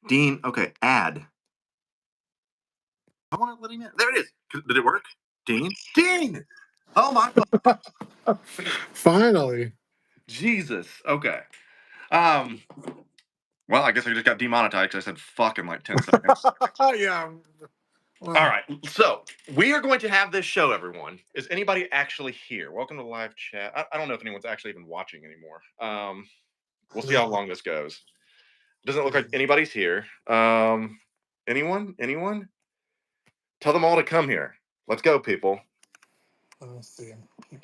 Dean, okay, add. I want to let him in. There it is. Did it work? Dean? Dean! Oh my Finally. Jesus. Okay. Um, well, I guess I just got demonetized because I said fuck in like 10 seconds. Yeah. All right. So we are going to have this show, everyone. Is anybody actually here? Welcome to the live chat. I don't know if anyone's actually even watching anymore. We'll see how long this goes. Doesn't look like anybody's here. Anyone? Anyone? Tell them all to come here. Let's go, people. Let's see.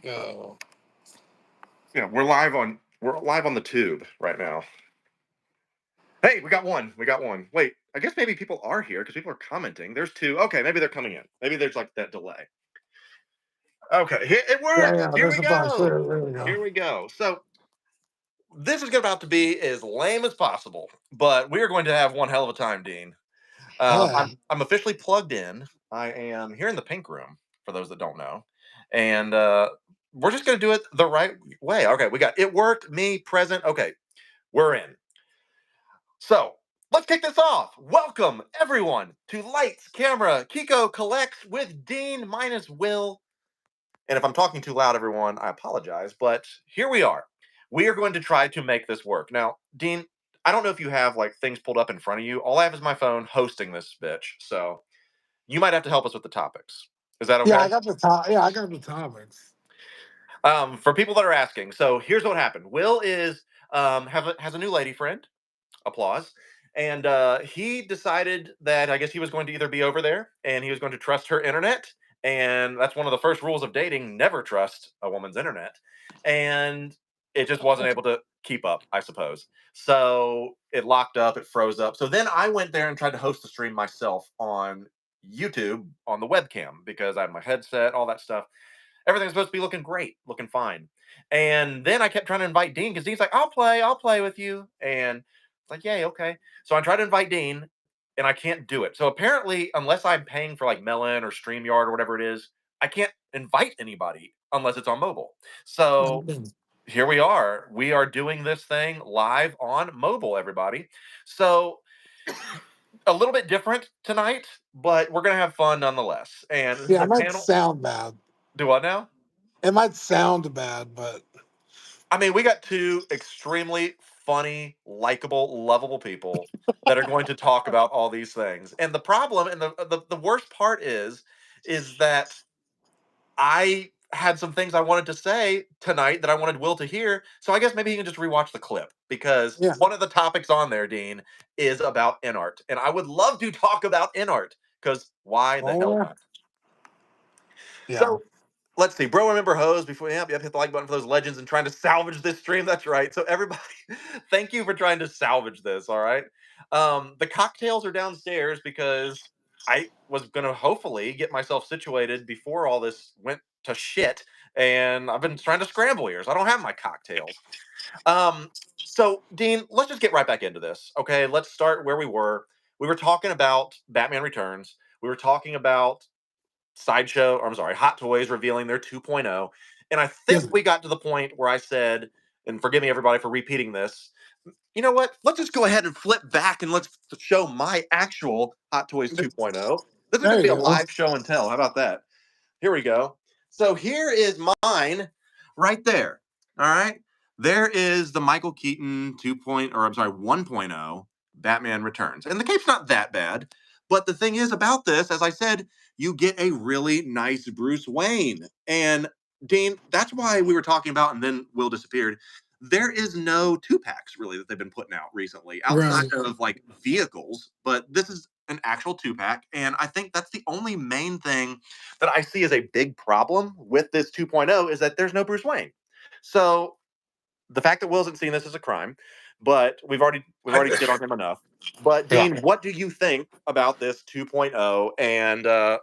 Go. Yeah, we're live on the tube right now. Hey, we got one. We got one. Wait, I guess maybe people are here because people are commenting. There's two. Okay, maybe they're coming in. Maybe there's like that delay. Okay, it worked. Yeah, Here we go. There we go. Here we go. So this is about to be as lame as possible, but we are going to have one hell of a time, Dean. I'm officially plugged in. I am here in the pink room, for those that don't know. And we're just going to do it the right way. Okay, we got it worked, me, present. Okay, we're in. So let's kick this off. Welcome, everyone, to Lights, Camera, KeCo Collects with Dean minus Will. And if I'm talking too loud, everyone, I apologize. But here we are. We are going to try to make this work. Now, Dean, I don't know if you have like things pulled up in front of you. All I have is my phone hosting this bitch. So you might have to help us with the topics. Is that okay? Yeah, I got the topics. For people that are asking, so here's what happened. Will is has a new lady friend. Applause. And he decided that I guess he was going to either be over there and he was going to trust her internet. And that's one of the first rules of dating: never trust a woman's internet. And it just wasn't able to keep up, I suppose. So it locked up, it froze up. So then I went there and tried to host the stream myself on YouTube on the webcam because I had my headset, all that stuff. Everything's supposed to be looking great, looking fine. And then I kept trying to invite Dean because Dean's like, I'll play with you. And it's like, yay, okay. So I tried to invite Dean and I can't do it. So apparently, unless I'm paying for like Melon or StreamYard or whatever it is, I can't invite anybody unless it's on mobile. So here we are. We are doing this thing live on mobile, everybody. So a little bit different tonight, but we're gonna have fun nonetheless. And this is Yeah, a it might panel. sound bad. Do what now? It might sound bad, but I mean, we got two extremely funny, likable, lovable people that are going to talk about all these things. And the problem and the worst part is that I had some things I wanted to say tonight that I wanted Will to hear. So I guess maybe he can just rewatch the clip because yeah. one of the topics on there, Dean, is about Inart. And I would love to talk about Inart because why the hell not? Yeah. So let's see, bro. Remember hose before? Yep, hit the like button for those legends and trying to salvage this stream. That's right. So everybody, thank you for trying to salvage this. All right. The cocktails are downstairs because I was gonna hopefully get myself situated before all this went to shit, and I've been trying to scramble here, so I don't have my cocktails. So Dean, let's just get right back into this. Okay, let's start where we were. We were talking about Batman Returns. We were talking about Sideshow, or I'm sorry, Hot Toys revealing their 2.0. And I think we got to the point where I said, and forgive me everybody for repeating this, you know what? Let's just go ahead and flip back and let's show my actual Hot Toys 2.0. This is going to be a live show and tell. How about that? Here we go. So here is mine right there. All right. There is the Michael Keaton 1.0 Batman Returns. And the cape's not that bad. But the thing is about this, as I said, you get a really nice Bruce Wayne. And Dean, that's why we were talking about, and then Will disappeared. There is no 2-packs really that they've been putting out recently outside of like vehicles, but this is an actual 2-pack. And I think that's the only main thing that I see as a big problem with this 2.0 is that there's no Bruce Wayne. So the fact that Will isn't seeing this is a crime, but we've already shit on him enough. But Dean, what do you think about this 2.0? And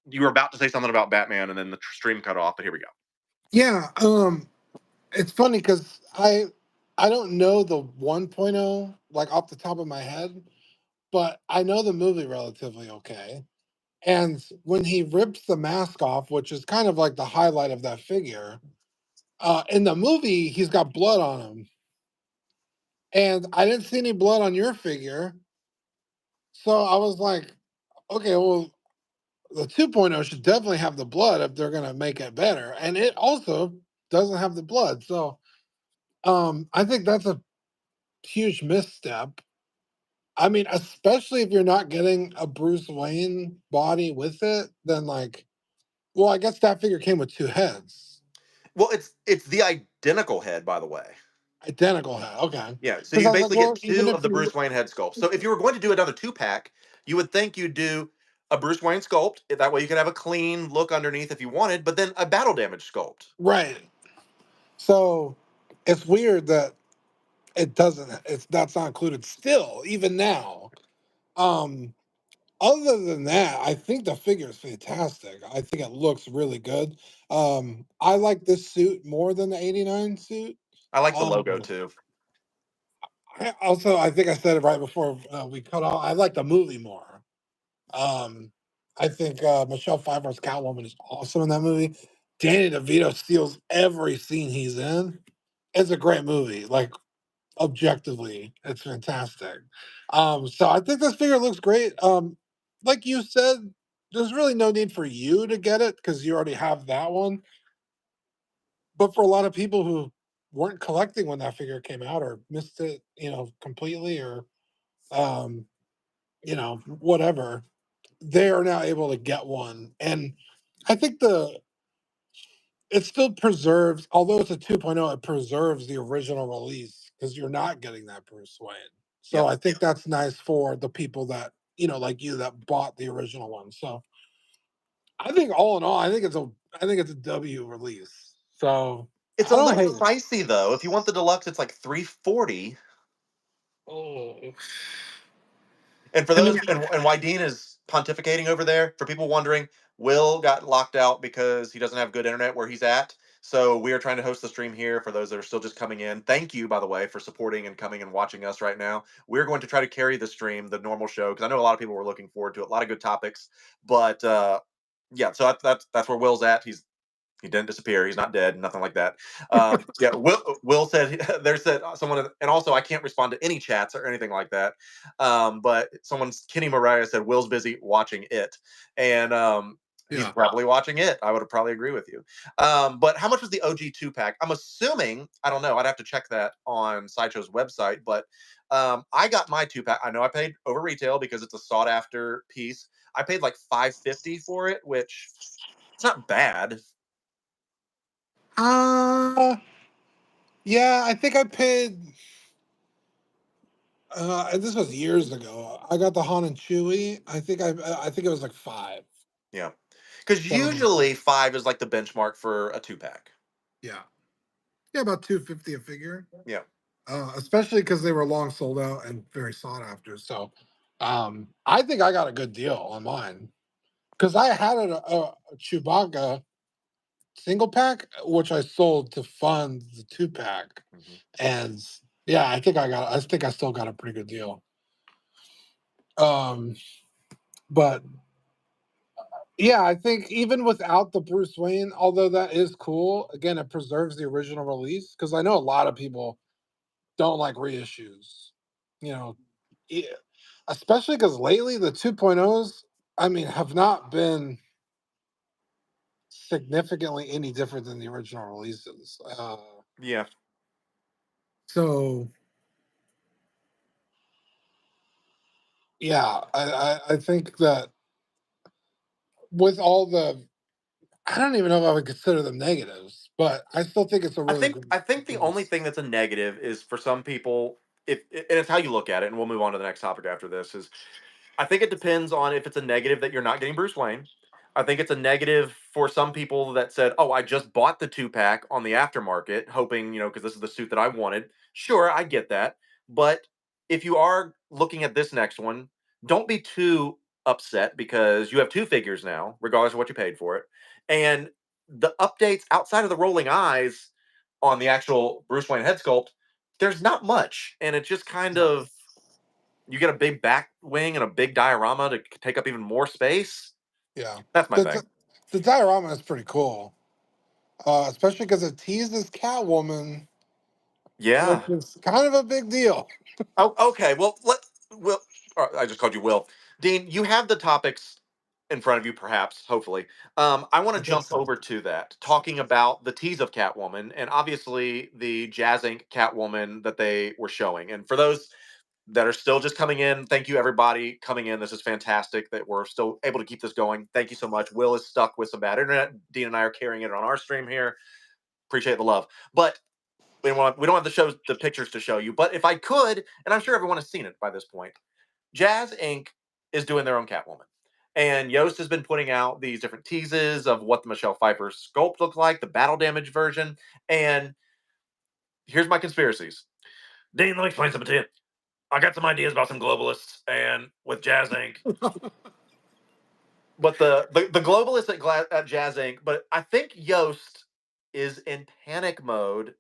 you were about to say something about Batman, and then the stream cut off. But here we go. Yeah, it's funny because I don't know the 1.0 like off the top of my head, but I know the movie relatively okay. And when he rips the mask off, which is kind of like the highlight of that figure, in the movie he's got blood on him, and I didn't see any blood on your figure. So I was like, okay, well, the 2.0 should definitely have the blood if they're gonna make it better. And it also doesn't have the blood. So I think that's a huge misstep. I mean, especially if you're not getting a Bruce Wayne body with it, then like, well, I guess that figure came with two heads, Well, it's the identical head, by the way. identical head. Okay, Yeah, so because you I was like, basically get well, even two if of the you, Bruce Wayne head sculpts. So if you were going to do another two pack, you would think you'd do a Bruce Wayne sculpt. That way you could have a clean look underneath if you wanted, but then a battle damage sculpt. right, so it's weird that it doesn't. It's that's not included still, even now. Um, Other than that, I think the figure is fantastic. I think it looks really good. I like this suit more than the '89 suit. I like the logo Um, too. I think I said it right before we cut off. I like the movie more. Um, I think Michelle Pfeiffer's Catwoman is awesome in that movie. Danny DeVito steals every scene he's in. It's a great movie. Like objectively, it's fantastic. So I think this figure looks great. Like you said, there's really no need for you to get it because you already have that one. But for a lot of people who weren't collecting when that figure came out or missed it, completely or whatever, they are now able to get one. And I think it still preserves, although it's a 2.0, it preserves the original release because you're not getting that Bruce Wayne. So Yep. I think that's nice for the people that, like you that bought the original one. So I think all in all, I think it's a W release. So It's I a don't little hate it. pricey though. If you want the deluxe, it's like 340. Oh. And for I mean, those, and why Dean is pontificating over there, for people wondering, Will got locked out because he doesn't have good internet where he's at. So we are trying to host the stream here for those that are still just coming in. Thank you, by the way, for supporting and coming and watching us right now. We're going to try to carry the stream, the normal show, because I know a lot of people were looking forward to it. A lot of good topics, but yeah. So that's where Will's at. He didn't disappear. He's not dead. Nothing like that. Yeah. Will said there's said someone, and also I can't respond to any chats or anything like that. But Kenny Mariah said Will's busy watching it, and he's yeah. probably watching it. I would probably agree with you. But how much was the OG two pack? I'm assuming I don't know. I'd have to check that on Sideshow's website. But I got my two pack. I know I paid over retail because it's a sought after piece. I paid like $550 for it, which it's not bad. Uh yeah, I think I paid this was years ago. I got the Han and Chewie. I think it was like five. Yeah. Because So usually five is like the benchmark for a two pack. yeah. Yeah, about 250 a figure. Yeah. Especially because they were long sold out and very sought after. So, I think I got a good deal on mine because I had a Chewbacca single pack, which I sold to fund the two pack, Hmm. and yeah, I think I still got a pretty good deal. Um, but yeah, I think even without the Bruce Wayne, although that is cool, again, it preserves the original release because I know a lot of people don't like reissues. You know, e- especially because lately the 2.0s, I mean, have not been significantly any different than the original releases. Yeah. So yeah, I think that with all the, I don't even know if I would consider them negatives, but I still think it's a I really think good I think the only release. thing that's a negative is for some people, if and it's how you look at it, and we'll move on to the next topic after this, is I think it depends on if it's a negative that you're not getting Bruce Wayne. I think it's a negative for some people that said, "Oh, I just bought the two pack on the aftermarket, hoping because this is the suit that I wanted." Sure, I get that, but if you are looking at this next one, don't be too upset because you have two figures now, regardless of what you paid for it, and the updates outside of the rolling eyes on the actual Bruce Wayne head sculpt, there's not much, and it just kind Yeah, of you get a big back wing and a big diorama to take up even more space. yeah. That's my The thing. the diorama is pretty cool, especially because it teases Catwoman, which Yeah. is kind of a big deal. Oh, okay. Well, or I just called you Will. Dean, you have the topics in front of you, perhaps, hopefully. I want I to think jump so. over to that, talking about the tease of Catwoman and obviously the Jazz Inc. Catwoman that they were showing. And for those that are still just coming in, thank you everybody coming in. This is fantastic that we're still able to keep this going. Thank you so much. Will is stuck with some bad internet. Dean and I are carrying it on our stream here. Appreciate the love. But we don't have the pictures to show you. But if I could, and I'm sure everyone has seen it by this point, Jazz Inc. is doing their own Catwoman. And Yost has been putting out these different teases of what the Michelle Pfeiffer sculpt looked like, the battle damage version. And here's my conspiracies. Dean, let me explain something to you. I got some ideas about some globalists and with Jazz Inc. But the globalists at Jazz Inc. But I think Yost is in panic mode.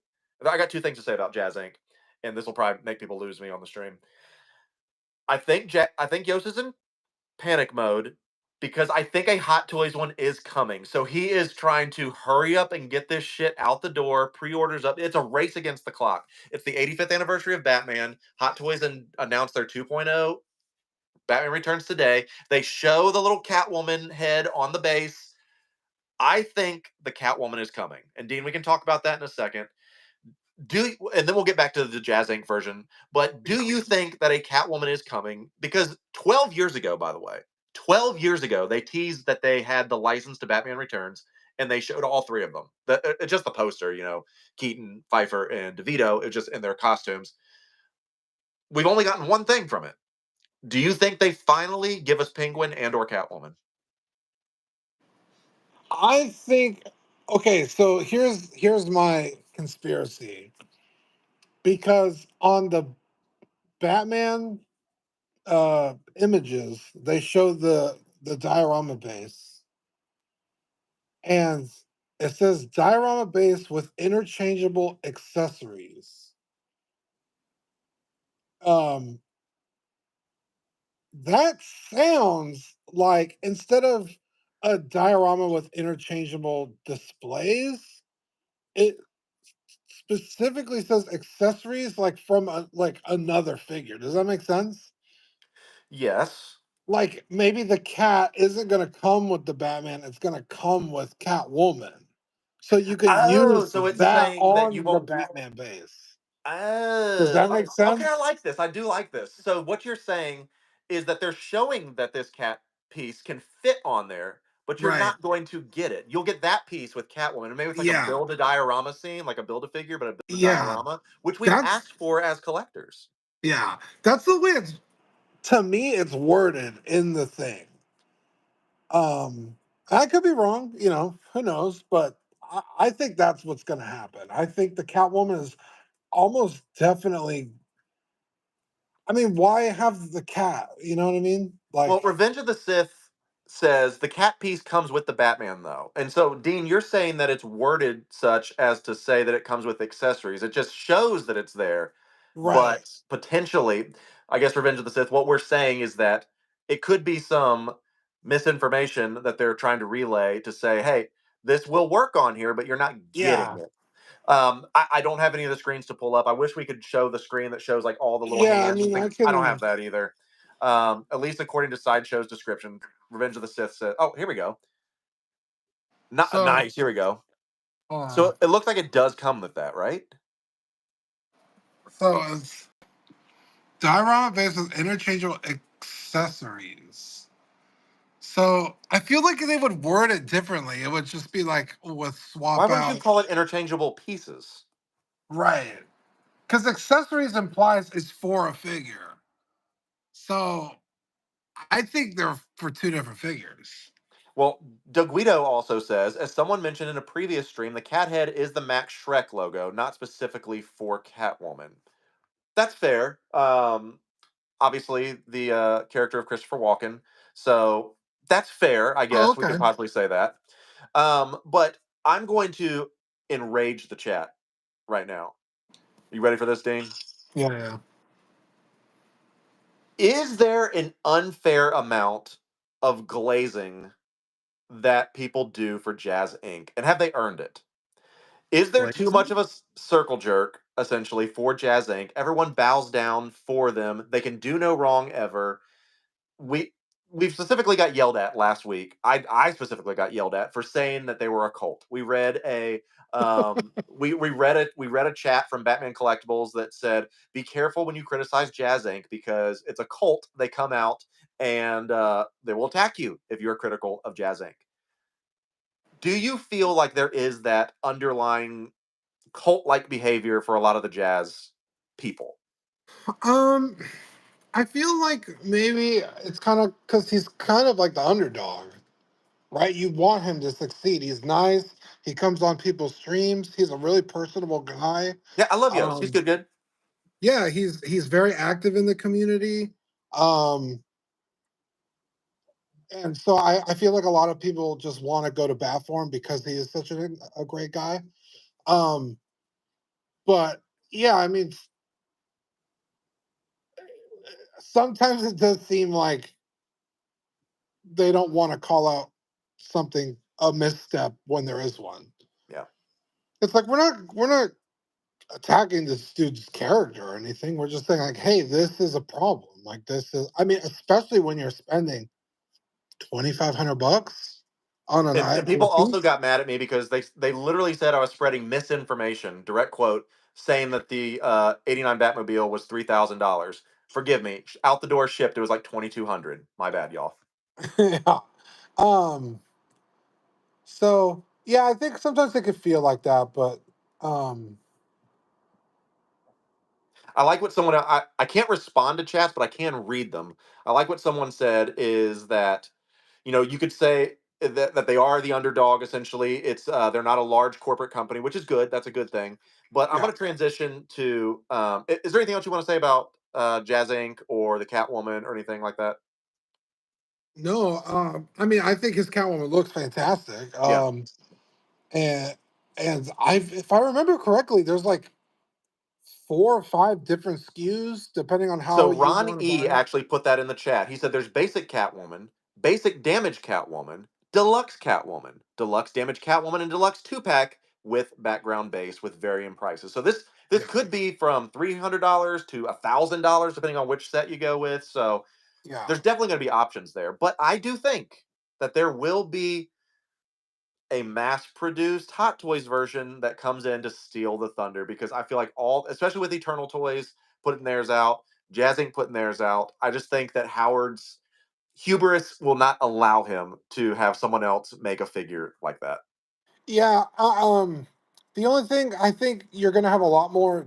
I got two things to say about Jazz Inc. And this will probably make people lose me on the stream. I think Yost is in panic mode because I think a Hot Toys one is coming. So he is trying to hurry up and get this shit out the door. Pre-orders up. It's a race against the clock. It's the 85th anniversary of Batman. Hot Toys announced their 2.0. Batman Returns today. They show the little Catwoman head on the base. I think the Catwoman is coming. And Dean, we can talk about that in a second. And then we'll get back to the Jazz Inc. version. But do you think that a Catwoman is coming? Because 12 years ago, by the way, 12 years ago, they teased that they had the license to Batman Returns, and they showed all three of them. It's just the poster, Keaton, Pfeiffer, and DeVito. It's just in their costumes. We've only gotten one thing from it. Do you think they finally give us Penguin and or Catwoman? I think okay, so here's my conspiracy. Because on the Batman images, they show the diorama base, and it says diorama base with interchangeable accessories. Um, that sounds like instead of a diorama with interchangeable displays, it specifically says accessories like from like another figure. Does that make sense? Yes. Like maybe the cat isn't going to come with the Batman, it's going to come with Catwoman. So you can Oh, use so it's that saying that you on the won't. Batman base. Does Oh, that make okay. I sense? like this. I do like this. So what you're saying is that they're showing that this cat piece can fit on there, but you're Right. not going to get it. You'll get that piece with Catwoman, and maybe it's like a Yeah. build a diorama scene, like a build a figure, but a build a Yeah. diorama, which we've That's asked for as collectors. yeah. That's the way it's to me it's worded in the thing. Um I could be wrong, who knows, but I think that's what's going to happen. I think the Catwoman is almost definitely. I mean, why have the cat? You know what I mean? Well, Like, Revenge of the Sith says the cat piece comes with the Batman, though. And so, Dean, you're saying that it's worded such as to say that it comes with accessories. It just shows that it's there, right. but potentially, I guess Revenge of the Sith, what we're saying is that it could be some misinformation that they're trying to relay to say, hey, this will work on here, but you're not getting Yeah. it. I don't have any of the screens to pull up. I wish we could show the screen that shows like all the little Yeah. I hands and mean, I things. I don't can. have that either. At least according to Sideshow's description, Revenge of the Sith says, "Oh, here we go. Not So, nice. Here we go." uh, So it looks like it does come with that, right? so it's diorama based with interchangeable accessories. So I feel like they would word it differently. It would just be like with Why swap wouldn't you out. call it interchangeable pieces? Right. Because accessories implies it's for a figure. So I think they're for two different figures. Well, Doug Guido also says, as someone mentioned in a previous stream, the cat head is the Max Shrek logo, not specifically for Catwoman. That's fair. Obviously the character of Christopher Walken. So that's fair, I Oh, guess we okay. could possibly say that. But I'm going to enrage the chat right now. You ready for this, Dean? Yeah, yeah. Is there an unfair amount of glazing that people do for Jazz Inc. and have they earned it? Is there too much Glazing? of a circle jerk essentially for Jazz Inc? Everyone bows down for them. They can do no wrong ever. we we specifically got yelled at last week. I specifically got yelled at for saying that they were a cult. We read a we read a chat from Batman Collectibles that said, "Be careful when you criticize Jazz Inc. because it's a cult. They come out and they will attack you if you're critical of Jazz Inc." Do you feel like there is that underlying cult-like behavior for a lot of the jazz people? Um, I feel like maybe it's kind of because he's kind of like the underdog, right? You want him to succeed. He's nice. He comes on people's streams. He's a really personable guy. Yeah, I love Yost. He's Um, good, good. yeah, he's very active in the community. Um, and so I feel like a lot of people just want to go to bat for him because he is such a great guy. Um, but yeah, I mean, sometimes it does seem like they don't want to call out something a misstep when there is one. Yeah. It's like we're not attacking this dude's character or anything. We're just saying like, hey, this is a problem. Like this is I mean, especially when you're spending $2,500 on an And on a people also piece. got mad at me because they literally said I was spreading misinformation. Direct quote, saying that the '89 Batmobile was $3,000. Forgive me. Out the door shipped. It was like 2,200. My bad, y'all. Yeah. Um so yeah, I think sometimes it could feel like that, but um I like what someone I can't respond to chats, but I can read them. I like what someone said is that you could say that they are the underdog essentially. It's they're not a large corporate company, which is good. That's a good thing. But I'm yeah. going to transition to is there anything else you want to say about Jazz Inc. or the Catwoman or anything like that? No, I mean I think his Catwoman looks fantastic. Yeah. And if I remember correctly, there's like 4 or 5 different SKUs depending on So how you Ron want to E buy it. actually put that in the chat. He said there's basic Catwoman, basic damage Catwoman, deluxe Catwoman, deluxe damage Catwoman, and deluxe 2 pack with background base with varying prices. So this Yeah, could be from $300 to $1,000 depending on which set you go with. So yeah, there's definitely going to be options there. But I do think that there will be a mass-produced Hot Toys version that comes in to steal the thunder because I feel like especially with Eternal Toys putting theirs out, Jazz Inc. putting theirs out, I just think that Howard's hubris will not allow him to have someone else make a figure like that. yeah. The only thing I think you're gonna have a lot more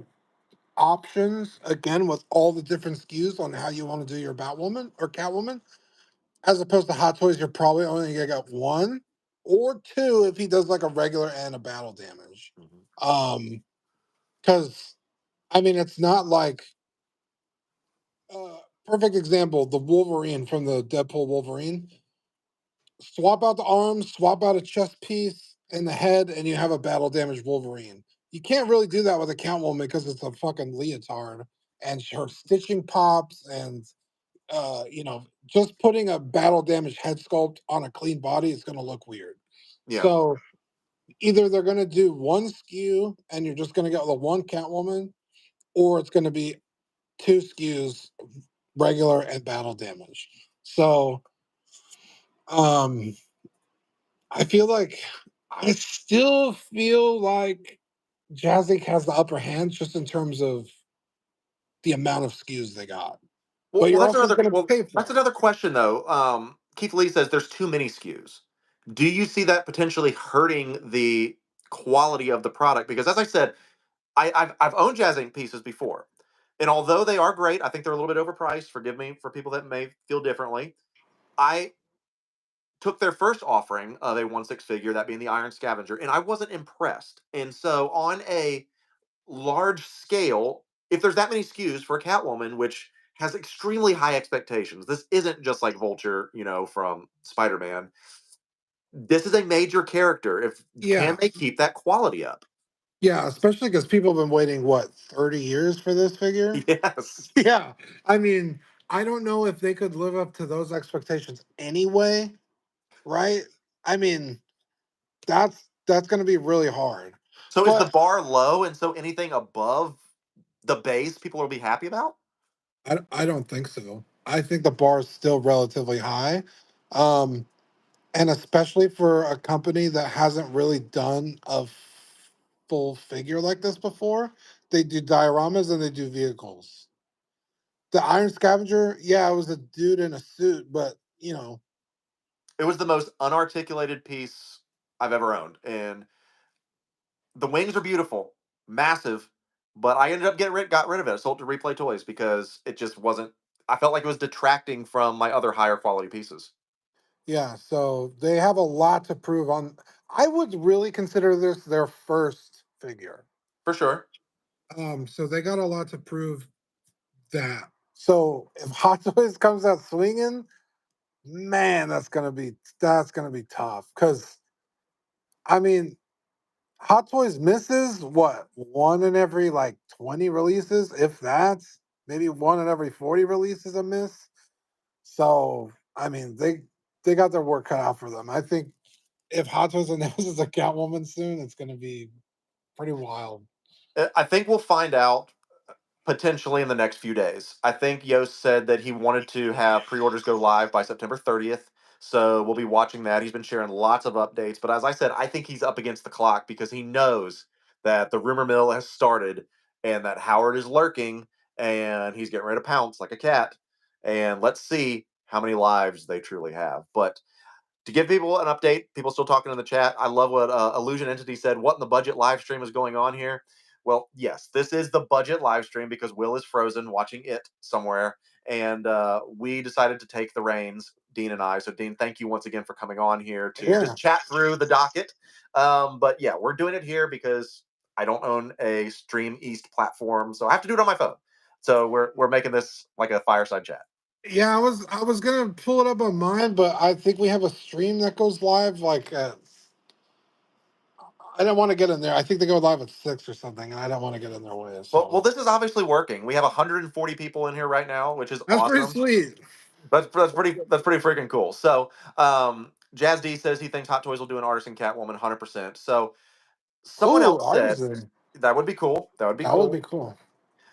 options again with all the different SKUs on how you want to do your Batwoman or Catwoman, as opposed to Hot Toys. You're probably only gonna get one or two if he does like a regular and a battle damage. Mhm. Um, because I mean, it's not like perfect example, the Wolverine from the Deadpool Wolverine. Swap out the arms, swap out a chest piece and the head, and you have a battle damaged Wolverine. You can't really do that with a Catwoman because it's a fucking leotard and her stitching pops and just putting a battle damaged head sculpt on a clean body is gonna look weird. Yeah. So either they're gonna do one SKU and you're just gonna get the one Catwoman, or it's gonna be two SKUs, regular and battle damage. So um I feel like I still feel like Jazzy has the upper hand just in terms of the amount of SKUs they got. But you're also going to pay That's for it. another question though. Keith Lee says there's too many SKUs. Do you see that potentially hurting the quality of the product? Because as I said, I've owned Jazz Inc. pieces before, and although they are great, I think they're a little bit overpriced. Forgive me for people that may feel differently. I took their first offering of a 1/6 figure, that being the Iron Scavenger, and I wasn't impressed. And so, on a large scale, if there's that many SKUs for a Catwoman, which has extremely high expectations, this isn't just like Vulture, from Spider Man. This is a major character. If can Yeah. they keep that quality up? Yeah. Especially because people have been waiting, what, 30 years for this figure? Yes. Yeah. I mean, I don't know if they could live up to those expectations anyway, right? I mean, that's going to be really hard. So is the But bar low, and so anything above the base, people will be happy about? I don't think so. I think the bar is still relatively high. Um, and especially for a company that hasn't really done a full figure like this before. They do dioramas and they do vehicles. The Iron Scavenger, yeah, it was a dude in a suit, but It was the most unarticulated piece I've ever owned, and the wings are beautiful, massive, but I ended up got rid of it. I sold it to Replay Toys because it just wasn't. I felt like it was detracting from my other higher quality pieces. yeah. So they have a lot to prove on. I would really consider this their first figure. For sure. So they got a lot to prove that. So if Hot Toys comes out swinging, man, that's gonna be tough. Because I mean, Hot Toys misses what, one in every like 20 releases, if that's maybe one in every 40 releases a miss. So I mean, they got their work cut out for them. I think if Hot Toys announces a Catwoman soon, it's gonna be pretty wild. I think we'll find out potentially in the next few days. I think Yost said that he wanted to have pre-orders go live by September 30th. So we'll be watching that. He's been sharing lots of updates. But as I said, I think he's up against the clock because he knows that the rumor mill has started and that Howard is lurking and he's getting ready to pounce like a cat. And let's see how many lives they truly have. But to give people an update, people still talking in the chat. I love what Illusion Entity said. What in the budget live stream is going on here? Well, yes, this is the budget live stream because Will is frozen watching it somewhere, and we decided to take the reins, Dean and I. So, Dean, thank you once again for coming on here to Yeah, just chat through the docket. But yeah, we're doing it here because I don't own a Stream East platform, so I have to do it on my phone. So we're making this like a fireside chat. yeah. I was gonna pull it up on mine, but I think we have a stream that goes live like I don't want to get in there. I think they go live at 6 or something, and I don't want to get in their way. Well, So this is obviously working. We have 140 people in here right now, which is that's pretty awesome. sweet. That's pretty freaking cool. So, Jazz D says he thinks Hot Toys will do an Artisan Catwoman 100%. So, someone Ooh, else said artisan. that would be cool. That would be That would be cool. cool.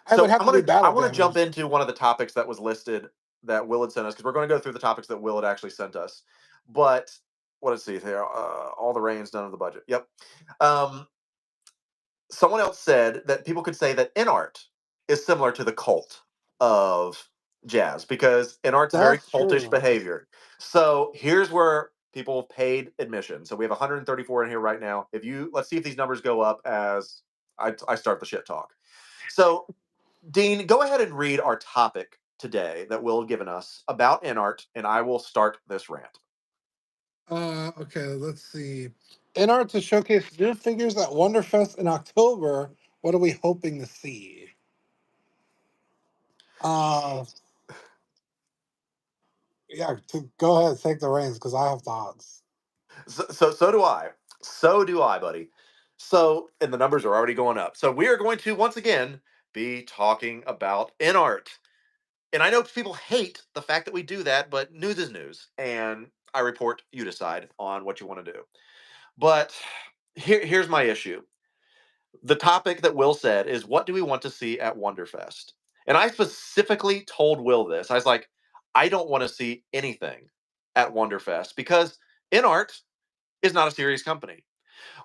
I would So, have to be I battle want to jump damaged. into one of the topics that was listed that Will had sent us because we're going to go through the topics that Will had actually sent us. But what is see here? All the reigns, none of the budget. Yep. Um, Someone else said that people could say that Inart is similar to the cult of jazz because Inart's very That's cultish true. behavior. So here's where people paid admission. So we have 134 in here right now. If you let's see if these numbers go up as I start the shit talk. So Dean, go ahead and read our topic today that Will had given us about Inart, and I will start this rant. Okay, let's see. In order to showcase new figures at Wonderfest in October, what are we hoping to see? Uh, yeah, go ahead, take the reins because I have thoughts. So do I. So do I, buddy. So, and the numbers are already going up. So we are going to once again be talking about Inart. And I know people hate the fact that we do that, but news is news. And I report, you decide on what you want to do. But here's my issue. The topic that Will said is what do we want to see at Wonderfest? And I specifically told Will this. I was like, I don't want to see anything at Wonderfest because Inart is not a serious company.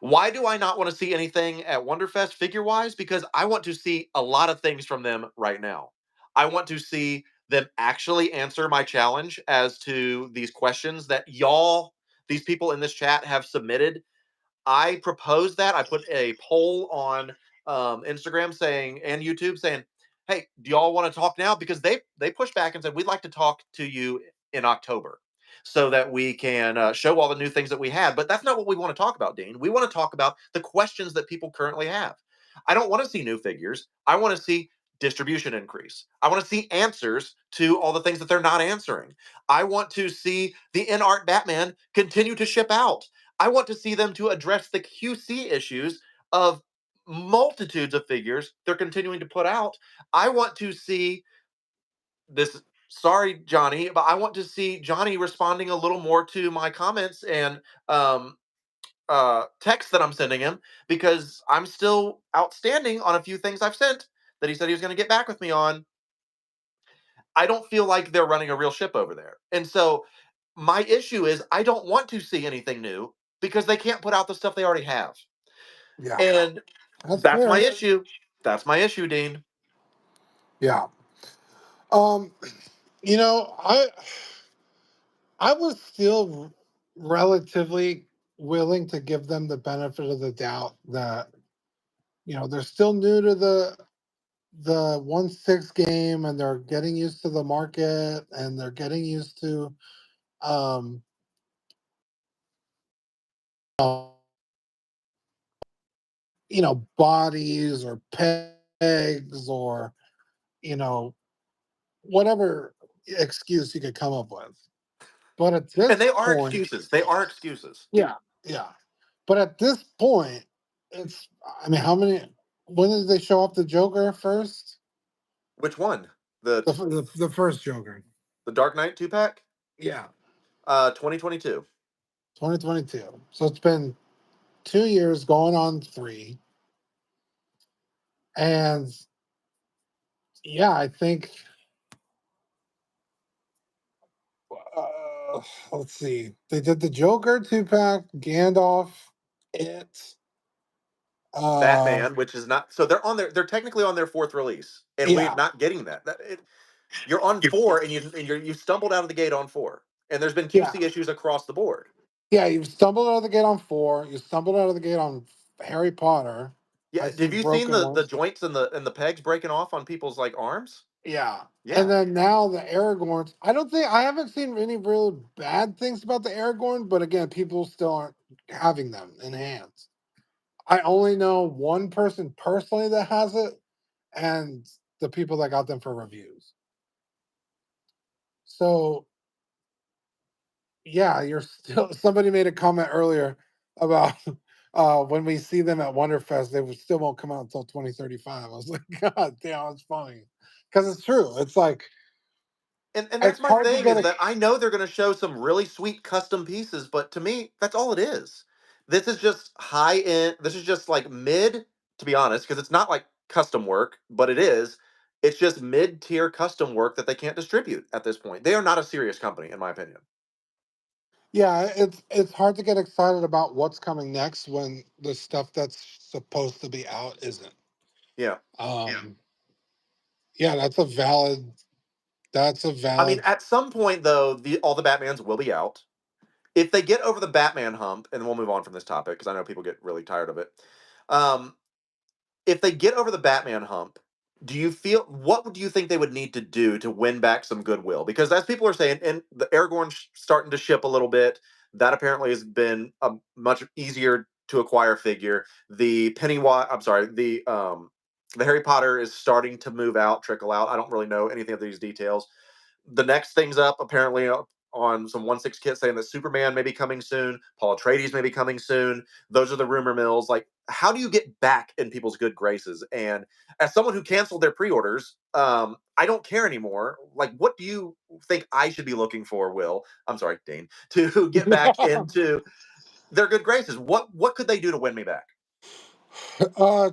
Why do I not want to see anything at Wonderfest figure wise? Because I want to see a lot of things from them right now. I want to see them actually answer my challenge as to these questions that these people in this chat have submitted. I proposed that. I put a poll on Instagram saying and YouTube saying, "Hey, do y'all want to talk now?" Because they pushed back and said we'd like to talk to you in October so that we can show all the new things that we had. But that's not what we want to talk about, Dean. We want to talk about the questions that people currently have. I don't want to see new figures. I want to see distribution increase. I want to see answers to all the things that they're not answering. I want to see the in art Batman continue to ship out. I want to see them to address the QC issues of multitudes of figures they're continuing to put out. I want to see this. Sorry, Johnny, but I want to see Johnny responding a little more to my comments and text that I'm sending him because I'm still outstanding on a few things I've sent that he said he was going to get back with me on. I don't feel like they're running a real ship over there. And so my issue is I don't want to see anything new because they can't put out the stuff they already have. Yeah, And that's that's my fair. issue. That's my issue, Dean. Yeah. Um, you know, I was still relatively willing to give them the benefit of the doubt that they're still new to the 1-6 game, and they're getting used to the market, and they're getting used to um bodies or pegs or you know whatever excuse you could come up with. But at And this they are point, excuses. They are excuses. yeah, yeah. But at this point, it's I mean, how many? When did they show off the Joker first? Which one? The The first Joker. the Dark Knight 2-pack? Yeah, 2022. 2022. So it's been 2 years, going on three, and yeah, I think. Uh, let's see. They did the Joker 2-pack, Gandalf, it. Uh, Batman, which is not so they're technically on their fourth release, and we're yeah, not getting that. You're on four, and you stumbled out of the gate on four, and there's been yeah, QC issues across the board. yeah. You stumbled out of the gate on four. You stumbled out of the gate on Harry Potter. Yeah, I see have you seen broken the ones. joints and the pegs breaking off on people's like arms? Yeah. And Yeah, then now the Aragorns. I haven't seen any real bad things about the Aragorn, but again, people still aren't having them in hands. I only know one person personally that has it, and the people that got them for reviews. So yeah, you're still. Somebody made a comment earlier about when we see them at Wonderfest, still won't come out until 2035. I was like, God damn, it's funny because it's true. It's like and that's it's my hard to thing get is a. that I know they're going to show some really sweet custom pieces, but to me, that's all it is. This is just high end. This is just like mid, to be honest, because it's not like custom work, but it is. It's just mid tier custom work that they can't distribute at this point. They are not a serious company, in my opinion. Yeah, it's hard to get excited about what's coming next when the stuff that's supposed to be out isn't. Yeah. Yeah, that's a I mean, valid. at some point though, all the Batmans will be out. If they get over the Batman hump, and we'll move on from this topic because I know people get really tired of it. Um, if they get over the Batman hump, what do you think they would need to do to win back some goodwill? Because as people are saying, and the Aragorn's starting to ship a little bit, that apparently has been a much easier to acquire figure. The Pennywise, I'm sorry, the Harry Potter is starting to move out, trickle out. I don't really know anything of these details. The next thing's up apparently on some 1/6 kit saying that Superman may be coming soon, Paul Atreides may be coming soon. Those are the rumor mills. Like, how do you get back in people's good graces? And as someone who canceled their pre-orders, I don't care anymore. Like, what do you think I should be looking for, Will? I'm sorry, Dane, to get back into their good graces? What could they do to win me back?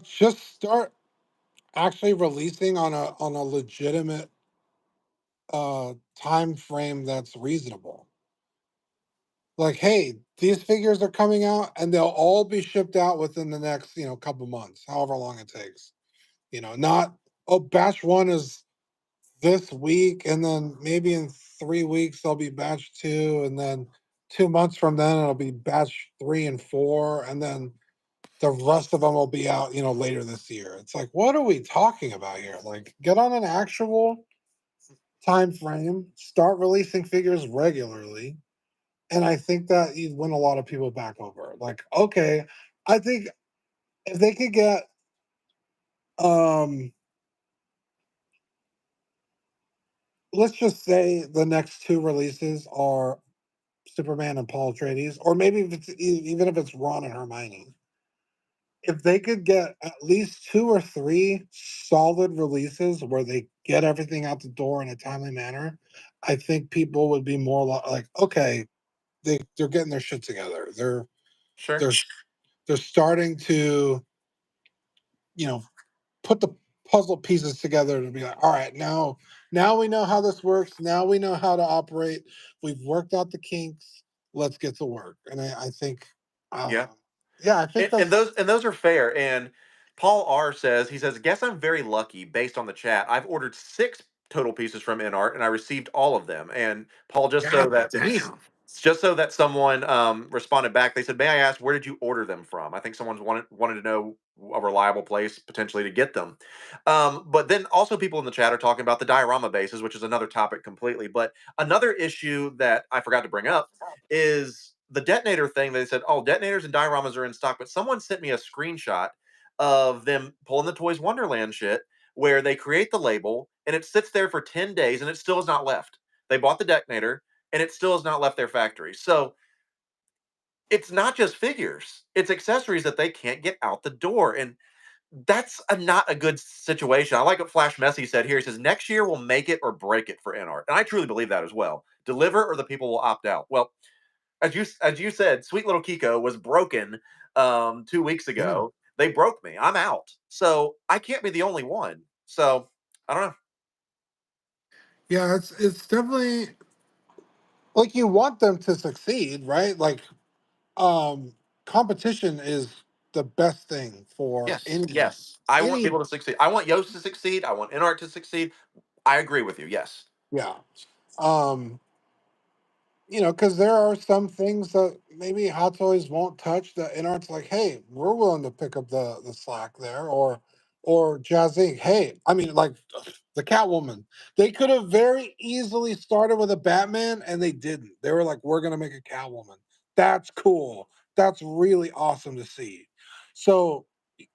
Just start actually releasing on a legitimate time frame that's reasonable. Like, hey, these figures are coming out and they'll all be shipped out within the next, couple months, however long it takes. Not, oh, batch one is this week, and then maybe in 3 weeks there'll be batch two, and then 2 months from then it'll be batch three and four, and then the rest of them will be out, later this year. It's like, what are we talking about here? Like, get on an actual time frame, start releasing figures regularly, and I think that you'd win a lot of people back over. Like, okay, I think if they could get um let's just say the next two releases are Superman and Paul Atreides, or maybe if even if it's Ron and Hermione, if they could get at least two or three solid releases where they get everything out the door in a timely manner, I think people would be more like, okay, they're getting their shit together. Sure. They're they're starting to, you know, put the puzzle pieces together to be like, all right, now we know how this works. Now we know how to operate. We've worked out the kinks. Let's get to work. And I think, uh, Yeah. yeah, I think And that's those are fair. And Paul R says, he says, guess I'm very lucky based on the chat. I've ordered 6 total pieces from Inart and I received all of them. And Paul, god damn. just so that someone responded back, they said, "May I ask where did you order them from?" I think someone's wanted to know a reliable place potentially to get them. But then also people in the chat are talking about the diorama bases, which is another topic completely. But another issue that I forgot to bring up is the detonator thing. They said, "Oh, detonators and dioramas are in stock," but someone sent me a screenshot of them pulling the Toys Wonderland shit, where they create the label and it sits there for 10 days and it still has not left. They bought the detonator and it still has not left their factory. So it's not just figures; it's accessories that they can't get out the door, and that's not a good situation. I like what Flash Messi said here. He says next year will make it or break it for Inart, and I truly believe that as well. Deliver or the people will opt out. Well, as you said, sweet little KeCo was broken 2 weeks Yeah. ago. They broke me. I'm out. So I can't be the only one. So I don't know. Yeah, it's definitely like you want them to succeed, right? Like competition is the best thing for Yes, yes. I want any people to succeed. I want Yoast to succeed. I want Inart to succeed. I agree with you. Yes. yeah. Um because there are some things that maybe Hot Toys won't touch that Inart's like, hey, we're willing to pick up the slack there, or Jazz Inc. Hey, I mean, like the Catwoman, they could have very easily started with a Batman, and they didn't. They were like, we're gonna make a Catwoman. That's cool. That's really awesome to see. So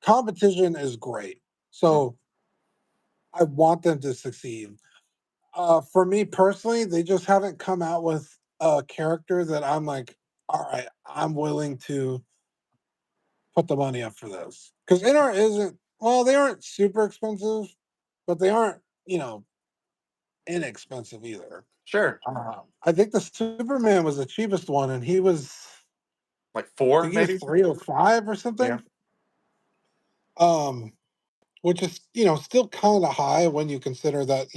competition is great. Mhm. So I want them to succeed. For me personally, they just haven't come out with a character that I'm like, all right, I'm willing to put the money up for this. Because Inner isn't, well, they aren't super expensive, but they aren't, inexpensive either. Sure. I think the Superman was the cheapest one, and Like I four, think he was maybe. 305 or Yeah. something. Um, which is, still kind of high when you consider that,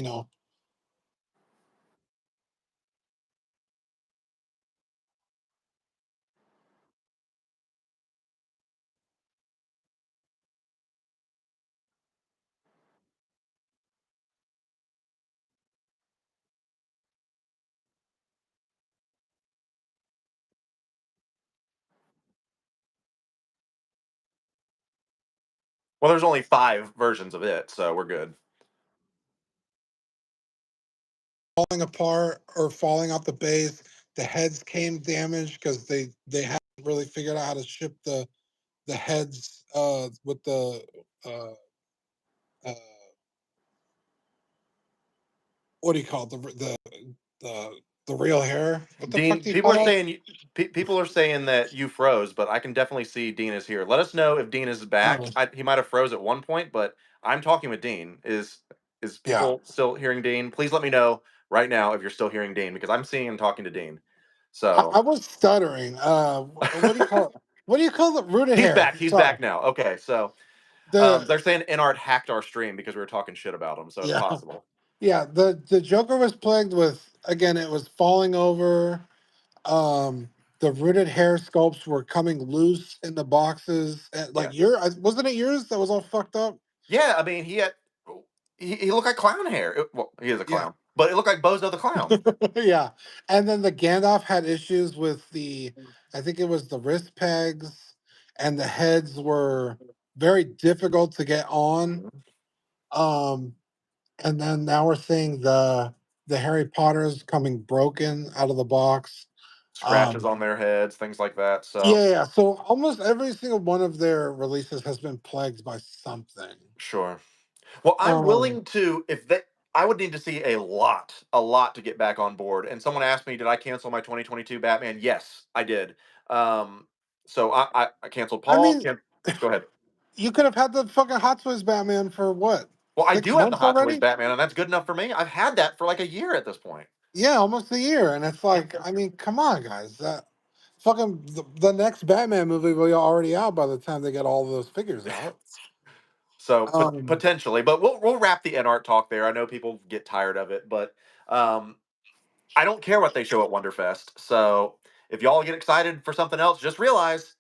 Well, there's only 5 versions of it, so we're good. falling apart or falling off the base. The heads came damaged because they hadn't really figured out how to ship the heads with uh, uh, what do you call it, the the real hair? What the fuck Dean, do you call that? people are saying that you froze, but I can definitely see Dean is here. Let us know if Dean is back. Oh, He might have froze at one point, but I'm talking with Dean. Is yeah. people still hearing Dean? Please let me know right now if you're still hearing Dean because I'm seeing and talking to Dean. I So was stuttering. What do you call it? What do you call it? Rooted he's hair. back. He's Sorry. back now. Okay, so The they're saying Inart hacked our stream because we were talking shit about him, so it's Yeah. possible. Yeah, the Joker was plagued with, again, it was falling over. The rooted hair sculpts were coming loose in the boxes. And Yeah. like wasn't it yours that was all fucked up? Yeah, I mean, he looked like clown hair. Well, he is a Yeah. clown, but it looked like Bozo the clown. Yeah. And then the Gandalf had issues with I think it was the wrist pegs, and the heads were very difficult to get on. Um, and then now we're seeing the Harry Potters coming broken out of the box. Scratches Um, on their heads, things like that. So yeah, yeah. So almost every single one of their releases has been plagued by something. sure. Well, I'm Um, willing to if that I would need to see a lot to get back on board. And someone asked me, did I cancel my 2022 Batman? Yes, I did. So I canceled I Paul. mean, Go ahead. you could have had the fucking Hot Toys Batman for what, Well, I six do have the months Hot Toys already? Batman, and that's good enough for me. I've had that for like a year at this point. Yeah, almost a year, and it's Yeah. like, I mean, come on, guys. That fucking the next Batman movie will be already out by the time they get all those figures out. So Um, potentially, but we'll wrap the Inart talk there. I know people get tired of it, but um, I don't care what they show at Wonderfest. So if y'all get excited for something else, just realize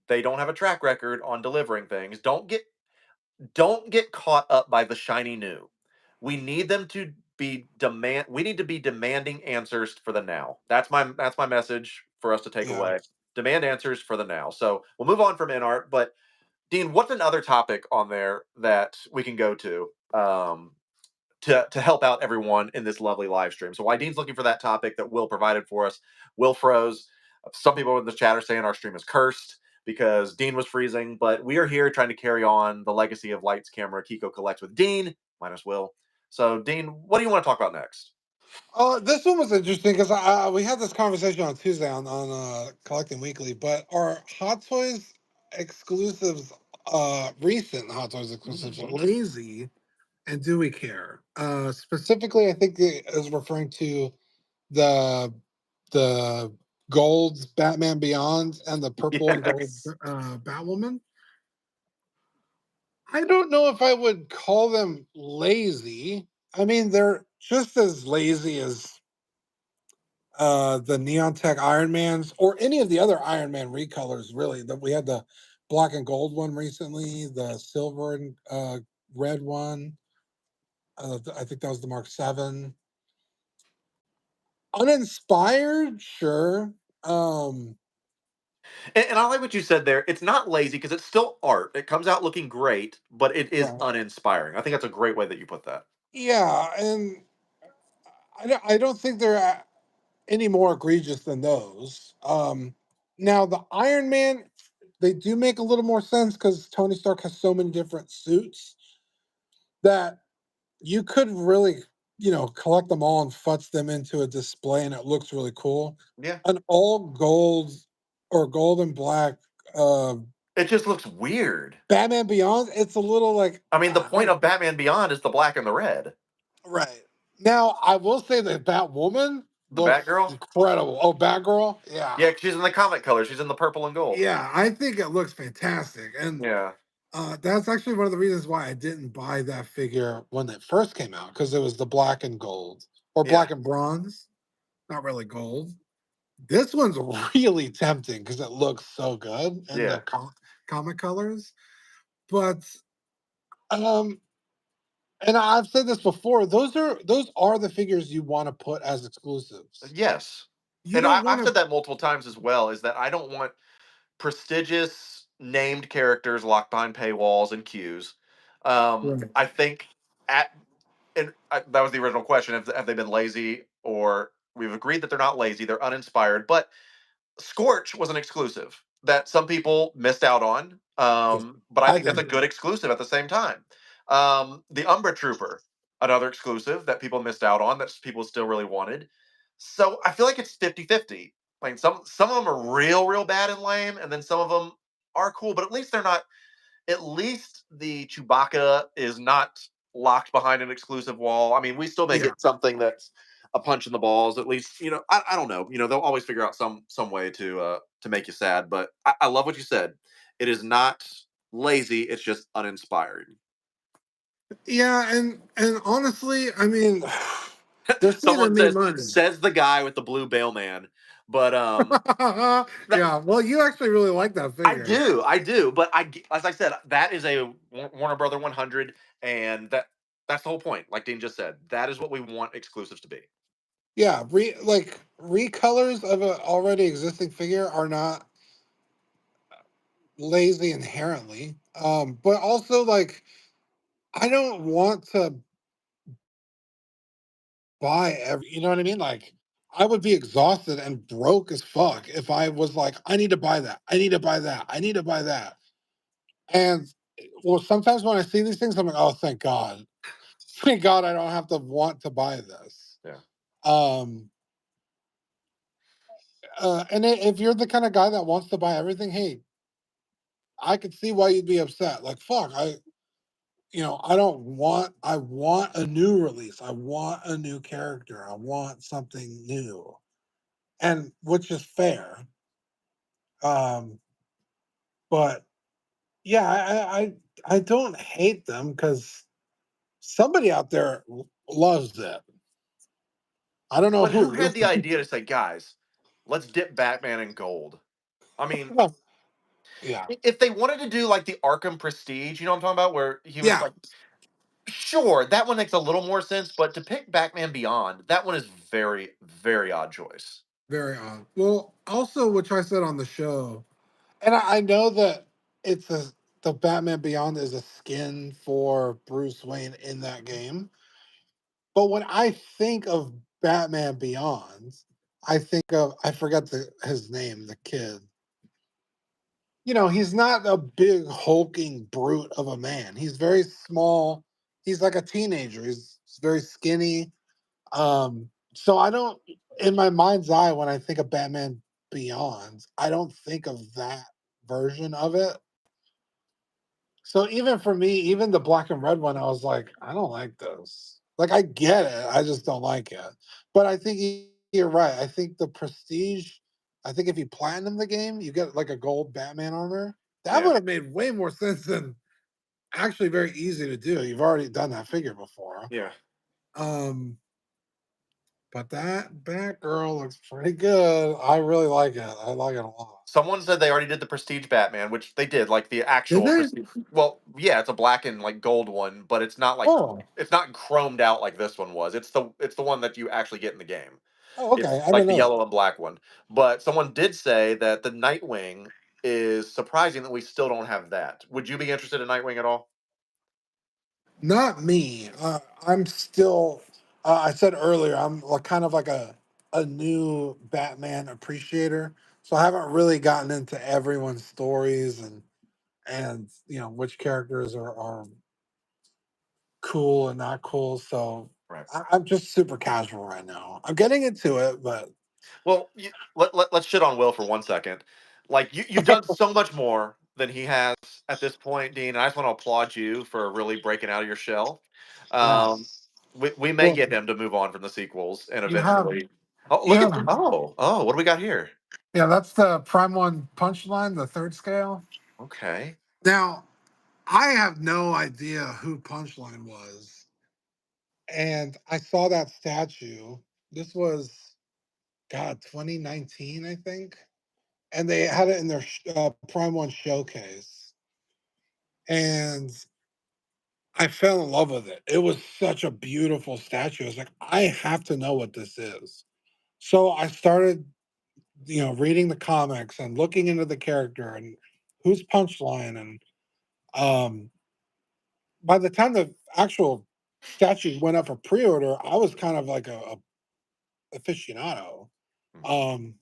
they don't have a track record on delivering things. Don't get caught up by the shiny new. We need them to we need to be demanding answers for the now. That's my message for us to take yeah. away. Demand answers for the now. So we'll move on from Inart, but Dean, what's another topic on there that we can go to to help out everyone in this lovely live stream? So while Dean's looking for that topic that Will provided for us, Will froze. Some people in the chat are saying our stream is cursed because Dean was freezing, but we are here trying to carry on the legacy of Lights Camera KeCo Collects with Dean minus Will. So Dean, what do you want to talk about next? This one was interesting because we had this conversation on Tuesday on Collecting Weekly, but are Hot Toys exclusives, recent Hot Toys exclusives, Mhm. lazy, and do we care? Specifically, I think it is referring to the the gold Batman Beyond and the purple and gold Yes. Batwoman. I don't know if I would call them lazy. I mean, they're just as lazy as the Neon Tech Iron Mans or any of the other Iron Man recolors. Really, that we had the black and gold one recently, the silver and red one. I think that was the Mark Seven. Uninspired, sure. Um, And I like what you said there. It's not lazy because it's still art. It comes out looking great, but it is right. uninspiring. I think that's a great way that you put that. Yeah, and I don't think they're any more egregious than those. Now the Iron Man, they do make a little more sense because Tony Stark has so many different suits that you could really, collect them all and futz them into a display, and it looks really cool. Yeah. An all gold or gold and black uh, It just looks weird. Batman Beyond, it's a little like I mean, the point of Batman Beyond is the black and the red. right. Now I will say that Batwoman The looks Batgirl? incredible. Oh, Batgirl, yeah. Yeah, she's in the comic color. She's in the purple and gold. Yeah, I think it looks fantastic, and Yeah. that's actually one of the reasons why I didn't buy that figure when it first came out because it was the black and gold or Yeah. black and bronze, not really gold. This one's really tempting because it looks so good in the Yeah. comic colors, but um, and I've said this before, those are the figures you want to put as exclusives. Yes. You And don't I've want said to, that multiple times as well, is that I don't want prestigious named characters locked behind paywalls and queues. right. I think at that was the original question. Have they been lazy, or we've agreed that they're not lazy, they're uninspired. But Scorch was an exclusive that some people missed out on, Yeah, but I I think that's a did. good exclusive at the same time. The Umbra Trooper, another exclusive that people missed out on that people still really wanted. So I feel like it's 50-50. Like some of them are real bad and lame, and then some of them are cool, but at least they're not. At least the Chewbacca is not locked behind an exclusive wall. I mean, we still may Yeah. get something that's a punch in the balls. At least, I don't know. They'll always figure out some way to make you sad. But I love what you said. It is not lazy. It's just uninspired. Yeah, and honestly, I mean, they're Someone saving me money. says the guy with the blue bail man. But that, Yeah, well, you actually really like that figure. I do. But as I said, that is a Warner Brother 100, and that's the whole point. Like Dean just said, that is what we want exclusives to be. Yeah, like recolors of an already existing figure are not lazy inherently. But also like I don't want to buy every, you know what I mean? Like I would be exhausted and broke as fuck if I was like, I need to buy that. I need to buy that. I need to buy that. And well, sometimes when I see these things, I'm like, oh, thank God. Thank God I don't have to want to buy this. Yeah. Um, and if you're the kind of guy that wants to buy everything, hey, I could see why you'd be upset. Like, fuck, I don't want, I want a new release. I want a new character. I want something new. And which is fair. Um, but Yeah, I don't hate them because somebody out there loves it. I don't know But who who. had the idea to say, guys, let's dip Batman in gold? I mean, Yeah, if they wanted to do like the Arkham Prestige, you know what I'm talking about, where he was yeah, like, sure, that one makes a little more sense. But to pick Batman Beyond, that one is very, very odd choice. very odd. Well, also, which I said on the show, and I know that it's a the Batman Beyond is a skin for Bruce Wayne in that game. But when I think of Batman Beyond, I think of I forget his name, the kid. He's not a big hulking brute of a man. He's very small. He's like a teenager. He's very skinny. So I don't, in my mind's eye, when I think of Batman Beyond, I don't think of that version of it. So even for me, even the black and red one, I was like, I don't like this. Like I get it, I just don't like it. But I think you're right. I think the prestige. I think if you platinum the game, you get like a gold Batman armor. That Yeah, would have made way more sense than actually very easy to do. You've already done that figure before. yeah. Um, but that Batgirl looks pretty good. I really like it. I like it a lot. Someone said they already did the Prestige Batman, which they did, like the Did actual they? Prestige. Well, yeah, it's a black and like gold one, but Oh, it's not chromed out like this one was. It's the one that you actually get in the game. oh, okay. It's I like didn't the know that. yellow and black one. But someone did say that the Nightwing is surprising that we still don't have that. Would you be interested in Nightwing at all? Not me. I'm still. I said earlier, I'm like kind of like a new Batman appreciator, so I haven't really gotten into everyone's stories and which characters are cool and not cool. So Right. I'm just super casual right now. I'm getting into it, but Well, let's shit on Will for 1 second. Like you've done so much more than he has at this point, Dean. And I just want to applaud you for really breaking out of your shell. yeah. Um, we may Well, get him to move on from the sequels and you have eventually. Oh, you look at have oh, what do we got here? yeah. That's the Prime One punchline, the third scale. Okay. Now I have no idea who Punchline was. And I saw that statue. This was, God, 2019, I think. And they had it in their Prime One showcase. And I fell in love with it. It was such a beautiful statue. I was like, I have to know what this is. So I started, reading the comics and looking into the character and who's Punchline. And by the time the actual statue went up for pre-order, I was kind of like a aficionado. Mhm. Um,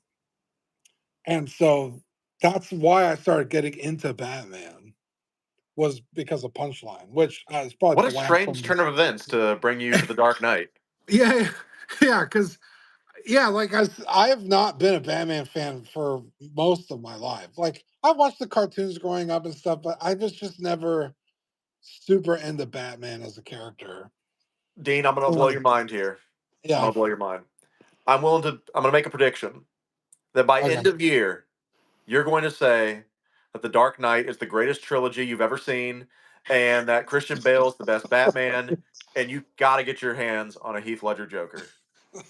and so that's why I started getting into Batman was because of Punchline, which is What probably a strange turn blasphemous. of events to bring you to the Dark Knight. Yeah, yeah, because like I have not been a Batman fan for most of my life. Like I watched the cartoons growing up and stuff, but I was just never super into Batman as a character. Dean, I'm gonna blow Um, your mind here. I'm yeah, gonna blow your mind. I'm gonna make a prediction that by okay. end of year, you're going to say that The Dark Knight is the greatest trilogy you've ever seen, and that Christian Bale is the best Batman, and you got to get your hands on a Heath Ledger Joker.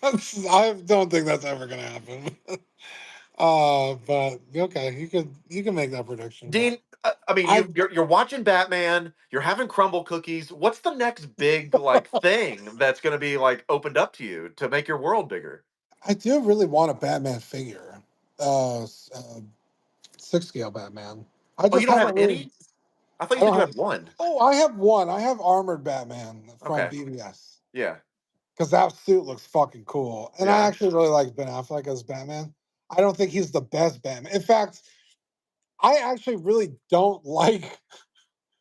I don't think that's ever gonna happen. But okay, you can make that prediction, but Dean, I mean, I you're watching Batman, you're having crumble cookies. What's the next big like thing that's going to be like opened up to you to make your world bigger? I do really want a Batman figure, six scale Batman. I Oh, you just don't have haven't really. any? I thought I you said don't you have. had one. Oh, I have one. I have armored Batman from Okay, BBS yeah, because that suit looks fucking cool, and I yeah. actually really like Ben Affleck as Batman. I don't think he's the best Batman. In fact, I actually really don't like.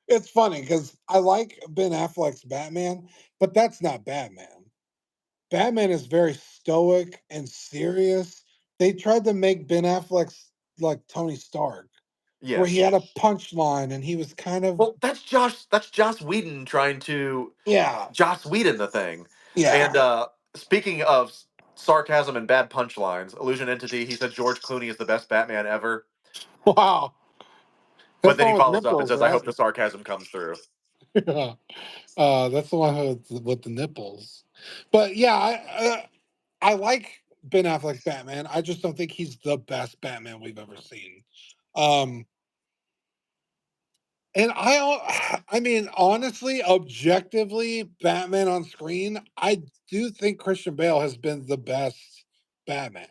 It's funny because I like Ben Affleck's Batman, but that's not Batman. Batman is very stoic and serious. They tried to make Ben Affleck's like Tony Stark, where he Yes. had a punchline and he was kind of Well, that's Josh. That's Joss Whedon trying to yeah, Joss Whedon the thing. And yeah. speaking of sarcasm and bad punchlines, Illusion Entity, he said George Clooney is the best Batman ever. Wow. But That's the then he one with follows up and nipples, says, "I right? hope the sarcasm comes through." Yeah. That's the one with the nipples. But yeah, I like Ben Affleck's Batman. I just don't think he's the best Batman we've ever seen. Um, and I mean, honestly, objectively, Batman on screen, I do think Christian Bale has been the best Batman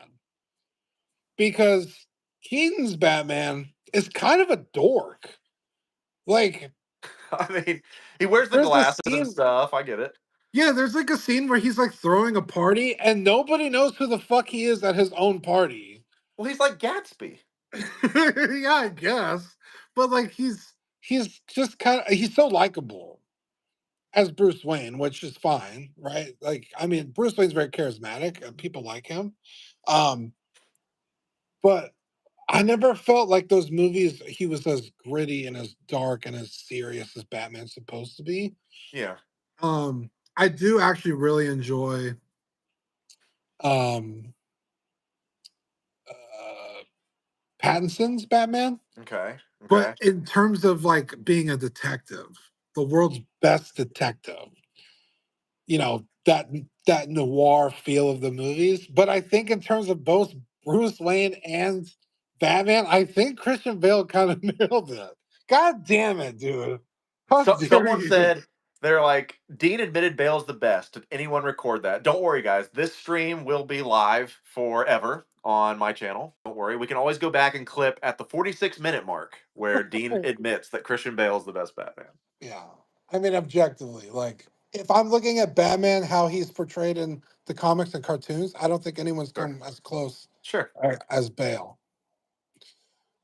because Keaton's Batman is kind of a dork. Like, I mean, he wears the there's a glasses and scene, stuff. I get it. yeah, there's like a scene where he's like throwing a party and nobody knows who the fuck he is at his own party. Well, he's like Gatsby. Yeah, I guess. But like he's just kind of he's so likable as Bruce Wayne, which is fine, right? Like I mean, Bruce Wayne's very charismatic and people like him. Um, but I never felt like those movies he was as gritty and as dark and as serious as Batman's supposed to be. Yeah. I do actually really enjoy um uh Pattinson's Batman. Okay. But Okay. in terms of like being a detective, the world's best detective, that noir feel of the movies. But I think in terms of both Bruce Wayne and Batman, I think Christian Bale kind of nailed it. God damn it, dude. How So dare someone you? said they're like Dean admitted Bale's the best. Did anyone record that? Don't worry, guys. This stream will be live forever on my channel. Don't worry. We can always go back and clip at the 46-minute mark where Dean admits that Christian Bale's the best Batman. Yeah. I mean, objectively, like if I'm looking at Batman, how he's portrayed in the comics and cartoons, I don't think anyone's Sure. come as close Sure. as Bale.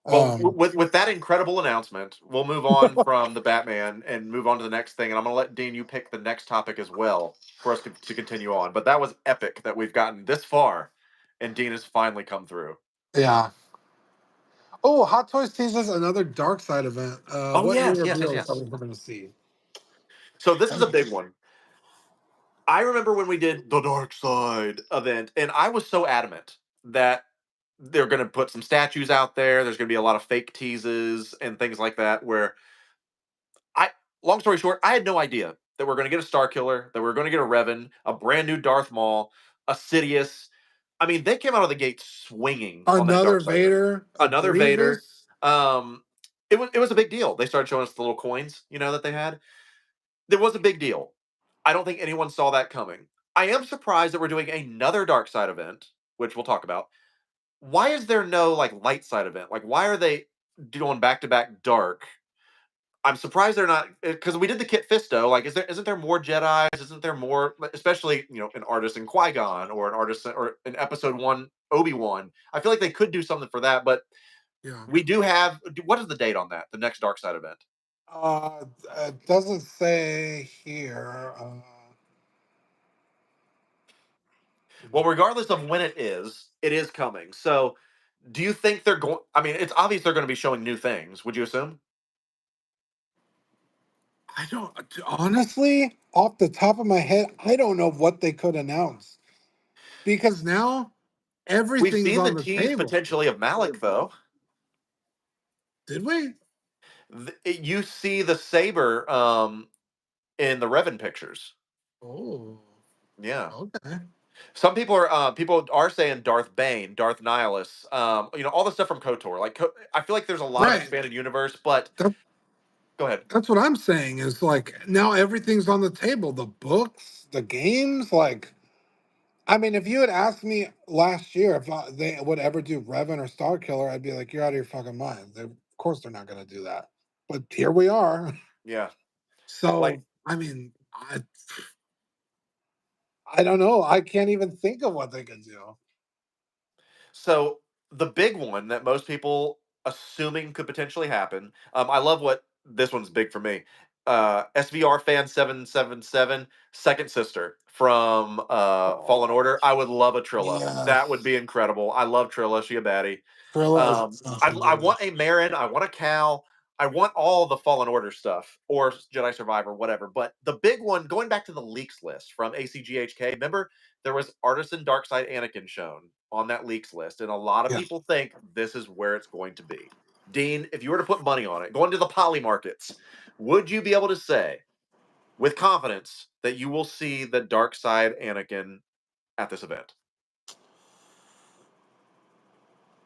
Well, Um, with that incredible announcement, we'll move on from the Batman and move on to the next thing. And I'm going to let Dean you pick the next topic as well for us to continue on. But that was epic that we've gotten this far, and Dean has finally come through. yeah. Oh, Hot Toys teases another Dark Side event. Oh What new yes, yes, yes, reveals are yes. we going to see? So this is a big one. I remember when we did the Dark Side event, and I was so adamant that they're going to put some statues out there. There's going to be a lot of fake teases and things like that. Where I, long story short, I had no idea that we're going to get a Star Killer, that we're going to get a Revan, a brand new Darth Maul, a Sidious. I mean, they came out of the gate swinging on that Another Dark Side event. Vader, a Another Vader. Grievous. Um, it was a big deal. They started showing us the little coins, that they had. There was a big deal. I don't think anyone saw that coming. I am surprised that we're doing another Dark Side event, which we'll talk about. Why is there no like light side event? Like, why are they doing back to back dark? I'm surprised they're not because we did the Kit Fisto. Like, isn't there more Jedi's? Isn't there more, especially an artist in Qui Gon or an artist or in Episode One Obi-Wan? I feel like they could do something for that, but Yeah. we do have. What is the date on that? The next Dark Side event. It doesn't say here. Well, regardless of when it is coming. So, do you think they're going? I mean, it's obvious they're going to be showing new things. Would you assume? I don't honestly, off the top of my head, I don't know what they could announce because now We've everything's seen the on the tease table. potentially of Malik, though. Did we? You see the saber in the Revan pictures. Oh, Yeah. okay. Some people are saying Darth Bane, Darth Nihilus, all the stuff from KOTOR. Like I feel like there's a lot of Right. expanded universe, but That, go ahead. that's what I'm saying is like now everything's on the table. The books, the games, like I mean, if you had asked me last year if they would ever do Revan or Star Killer, I'd be like, "You're out of your fucking mind." Of course, they're not going to do that. But here we are. Yeah. Like So, I mean, I don't know. I can't even think of what they could do. so the big one that most people assuming could potentially happen. I love what this one's big for me. SVR fan 777 second sister from Fallen Oh, Order. I would love a Trilla. That would yes. be incredible. I love Trilla. She a baddie. Trilla is I awesome. want a Marin. I want a Cal. I want all the Fallen Order stuff or Jedi Survivor, whatever. But the big one, going back to the leaks list from ACGHK, remember there was Artisan Darkside Anakin shown on that leaks list, and a lot of Yeah. people think this is where it's going to be. Dean, if you were to put money on it, going to the poly markets, would you be able to say with confidence that you will see the dark side Anakin at this event?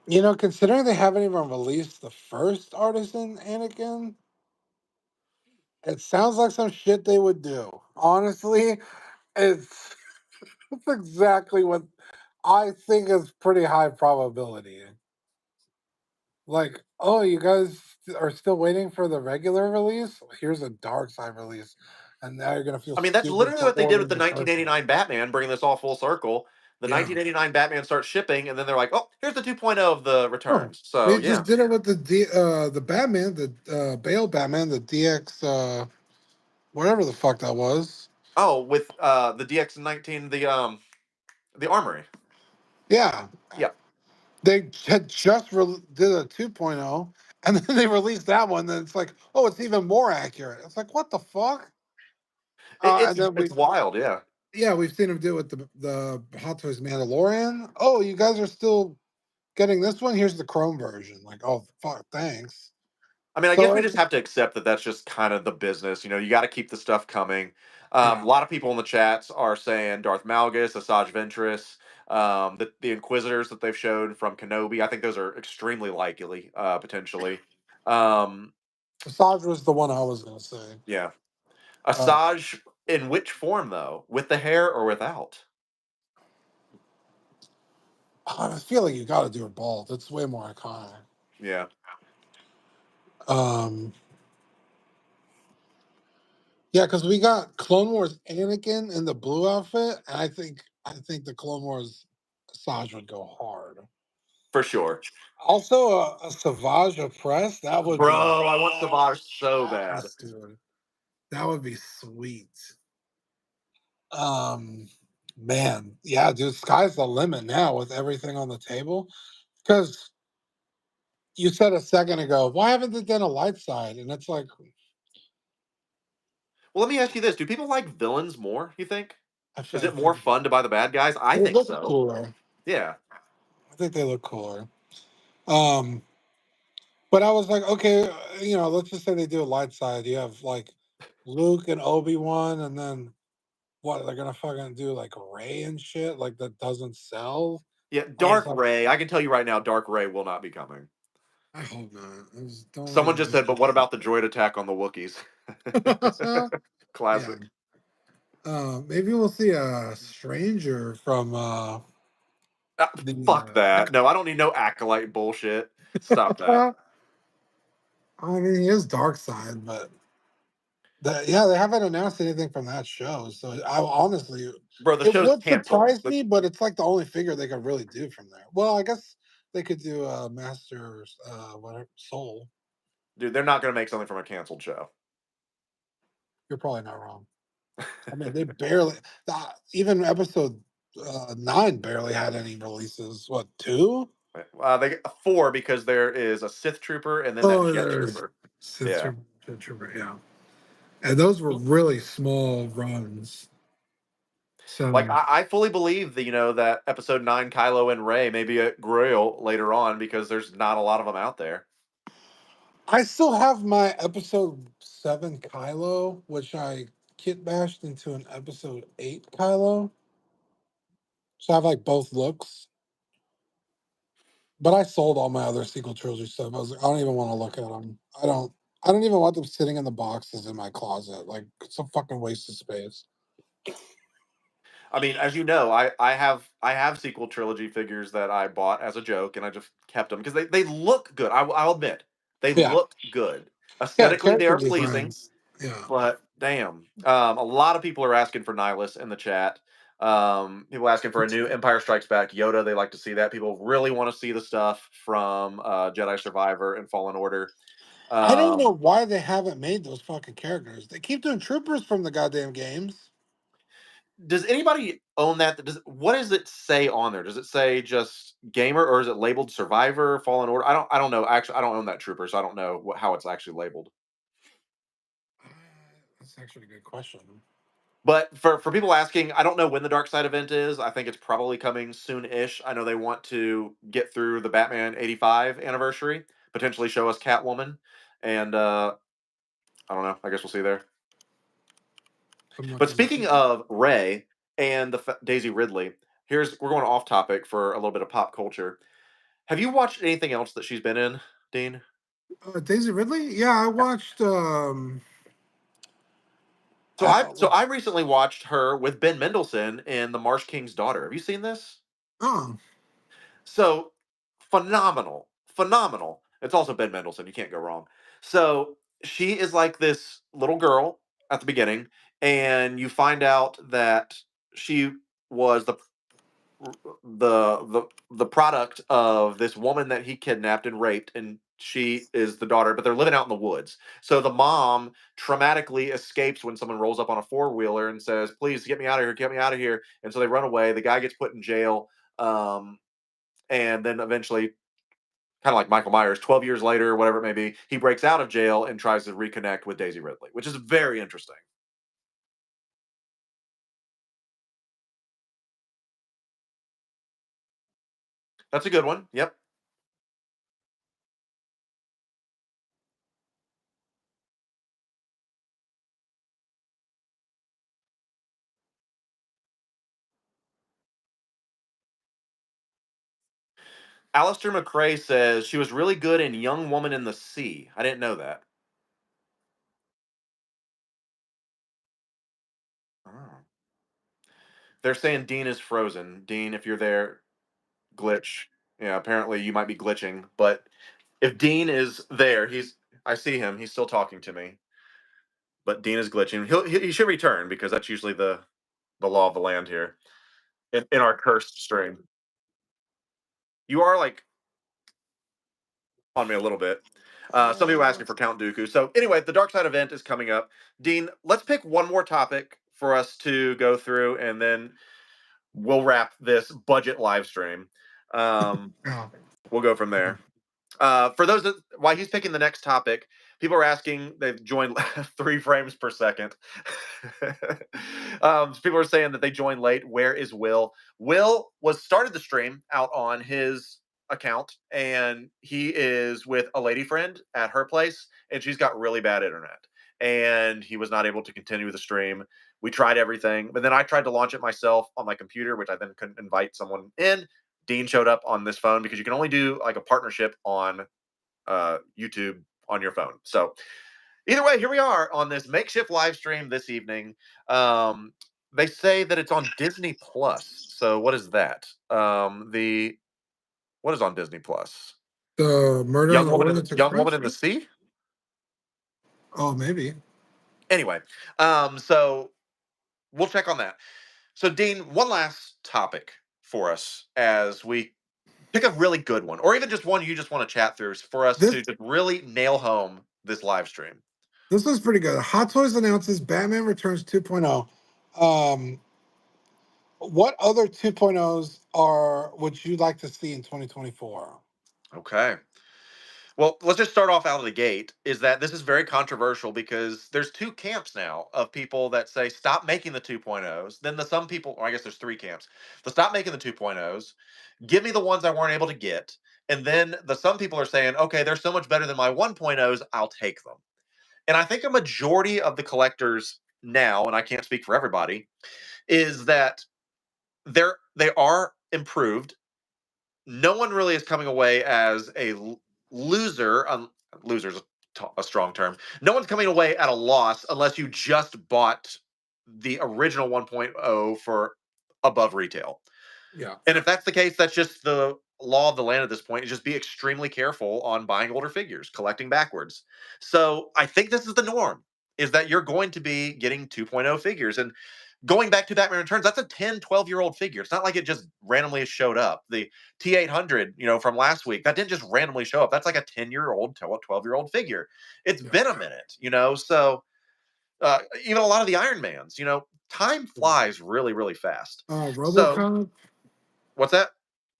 You know, considering they haven't even released the first Artisan Anakin, it sounds like some shit they would do. Honestly, it's it's exactly what I think is pretty high probability. Like, oh, you guys are still waiting for the regular release? Here's a dark side release. And now you're gonna feel I mean, that's stupid literally for what they did with ordering the the first one. 1989 Batman, bringing this all full circle. The Yeah. 1989 Batman starts shipping, and then they're like, "Oh, here's the 2.0 of the Oh, returns." So they yeah. just did it with the Batman, the Bale Batman, the DX whatever the fuck that was. Oh, with the DX19, the Armory. Yeah. Yeah, They had just did a 2.0 and then they released that one. Then it's like, oh, it's even more accurate. It's like, what the fuck? And then it's wild. Yeah. yeah, we've seen them do it with the Hot Toys Mandalorian. Oh, you guys are still getting this one? Here's the Chrome version. Like, oh, fuck, thanks. I mean, I guess So, we just have to accept that that's just kind of the business. You got to keep the stuff coming. A yeah. lot of people in the chats are saying Darth Malgus, Asajj Ventress, the Inquisitors that they've showed from Kenobi. I think those are extremely likely, potentially. Um, Massage was the one I was going to say. yeah, Uh, Asajj in which form though? With the hair or without? I feel like you got to do it bald. It's way more iconic. Yeah, Um, yeah, because we got Clone Wars Anakin in the blue outfit, and I think the Clone Wars Massage would go hard. for sure, Also, a Savage Oppress that would be bro. I want Savage so bad. yes, dude. That would be sweet. Um, man, yeah, dude, sky's the limit now with everything on the table. Because you said a second ago, why haven't they done a light side? And it's like, Well, let me ask you this: do people like villains more? You think? Is I it more think fun to buy the bad guys? I they think look so. cooler. Yeah. I think they look cooler. Um, but I was like, okay, let's just say they do a light side. You have like Luke and Obi-Wan, and then what? They're gonna fucking do like Ray and shit, like that doesn't sell. Yeah, I was Dark like, Ray. I can tell you right now, Dark Ray will not be coming. I hope not. I just don't Someone even just wish said, but what about the droid attack on the Wookiees? it. Yeah. Classic. Maybe we'll see a stranger from Fuck the. that. No, I don't need no acolyte bullshit. Stop that. I mean, he is dark side, but yeah, they haven't announced anything from that show. So I honestly, Bro, the it show's would canceled. surprise me, but it's like the only figure they could really do from there. Well, I guess they could do Master's whatever Soul. Dude, they're not going to make something from a canceled show. You're probably not wrong. I mean, they barely even episode 9 barely had any releases. What, 2? They get 4 because there is a Sith Trooper and then that Oh, Jet there's Trooper. Yeah. Sister Trooper, yeah. And those were really small runs. Like So I fully believe that that episode 9 Kylo and Ray may be a Grail later on because there's not a lot of them out there. I still have my episode 7 Kylo, which I kit bashed into an episode 8 Kylo. So I have like both looks. But I sold all my other sequel trilogy stuff. I was like, I don't even want to look at them. I don't even want them sitting in the boxes in my closet. Like it's a fucking waste of space. I mean, as you know, I have sequel trilogy figures that I bought as a joke, and I just kept them because they look good. I'll admit they Yeah. look good. Yeah, Aesthetically, they character are pleasing, designs. Yeah. but damn, a lot of people are asking for Nihilus in the chat. People asking for a new Empire Strikes Back Yoda. They like to see that. People really want to see the stuff from Jedi Survivor and Fallen Order. I don't Um, know why they haven't made those fucking characters. They keep doing troopers from the goddamn games. does anybody own that? What does it say on there? Does it say just gamer or is it labeled survivor, fallen order? I don't know. Actually, I don't own that trooper, so I don't know how it's actually labeled. Uh, That's actually a good question. But for people asking, I don't know when the Dark Side event is. I think it's probably coming soon-ish. I know they want to get through the Batman 85 anniversary potentially show us Catwoman, and I don't know. I guess we'll see there. I'm But looking. speaking of Ray and Daisy Ridley, we're going off topic for a little bit of pop culture. Have you watched anything else that she's been in, Dean? Daisy Ridley? Yeah, I watched. So I recently watched her with Ben Mendelsohn in The Marsh King's Daughter. Have you seen this? Oh, So phenomenal, phenomenal. It's also Ben Mendelsohn. You can't go wrong. So she is like this little girl at the beginning, and you find out that she was the product of this woman that he kidnapped and raped, and she is the daughter, but they're living out in the woods. So the mom traumatically escapes when someone rolls up on a four-wheeler and says, please get me out of here, get me out of here. And so they run away. The guy gets put in jail. And then eventually, kind of like Michael Myers, 12 years later, whatever it may be, he breaks out of jail and tries to reconnect with Daisy Ridley, which is very interesting. That's a good one. Yep. Alistair McRae says she was really good in Young Woman in the Sea. I didn't know that. Oh. They're saying Dean is frozen. Dean, if you're there, glitch. Yeah, apparently you might be glitching. But if Dean is there, I see him. He's still talking to me. But Dean is glitching. He should return because that's usually the law of the land here in our cursed stream. You are like on me a little bit. Some people asking for Count Dooku. So anyway, the Dark Side event is coming up. Dean, let's pick one more topic for us to go through, and then we'll wrap this budget live stream. yeah. We'll go from there. For those that, while he's picking the next topic, people are asking. They've joined 3 frames per second. People are saying that they joined late. Where is Will? Will was started the stream out on his account, and he is with a lady friend at her place, and she's got really bad internet, and he was not able to continue the stream. We tried everything, but then I tried to launch it myself on my computer, which I then couldn't invite someone in. Dean showed up on this phone because you can only do like a partnership on YouTube on your phone. So either way, here we are on this makeshift live stream this evening. They say that it's on Disney Plus. So what is that? The What is on Disney Plus? The Murder on the Orient Young Woman Express. in the Sea. Oh, maybe. Anyway, so we'll check on that. So Dean, one last topic for us as we pick a really good one, or even just one you just want to chat through for us to This just really nail home this live stream. this was pretty good. Hot Toys announces Batman Returns 2.0. Um, what other 2.0s would you like to see in 2024? Okay. Well, let's just start off out of the gate. Is that this is very controversial because there's two camps now of people that say stop making the 2.0s. Then some people, or I guess there's 3 camps. The stop making the 2.0s, give me the ones I weren't able to get. And then some people are saying, okay, they're so much better than my 1.0s, I'll take them. And I think a majority of the collectors now, and I can't speak for everybody, is that they are improved. No one really is coming away as a loser. Loser's a strong term. No one's coming away at a loss unless you just bought the original 1.0 for above retail. Yeah. And if that's the case, that's just the law of the land at this point. Is just be extremely careful on buying older figures, collecting backwards. So I think this is the norm, is that you're going to be getting 2.0 figures. And going back to Batman Returns, that's a 10, 12-year-old figure. It's not like it just randomly showed up. The T800, from last week, that didn't just randomly show up. That's like a 10-year-old, 12-year-old figure. It's Yeah. been a minute. So even a lot of the Iron Mans, time flies really, really fast. So RoboCop. what's that?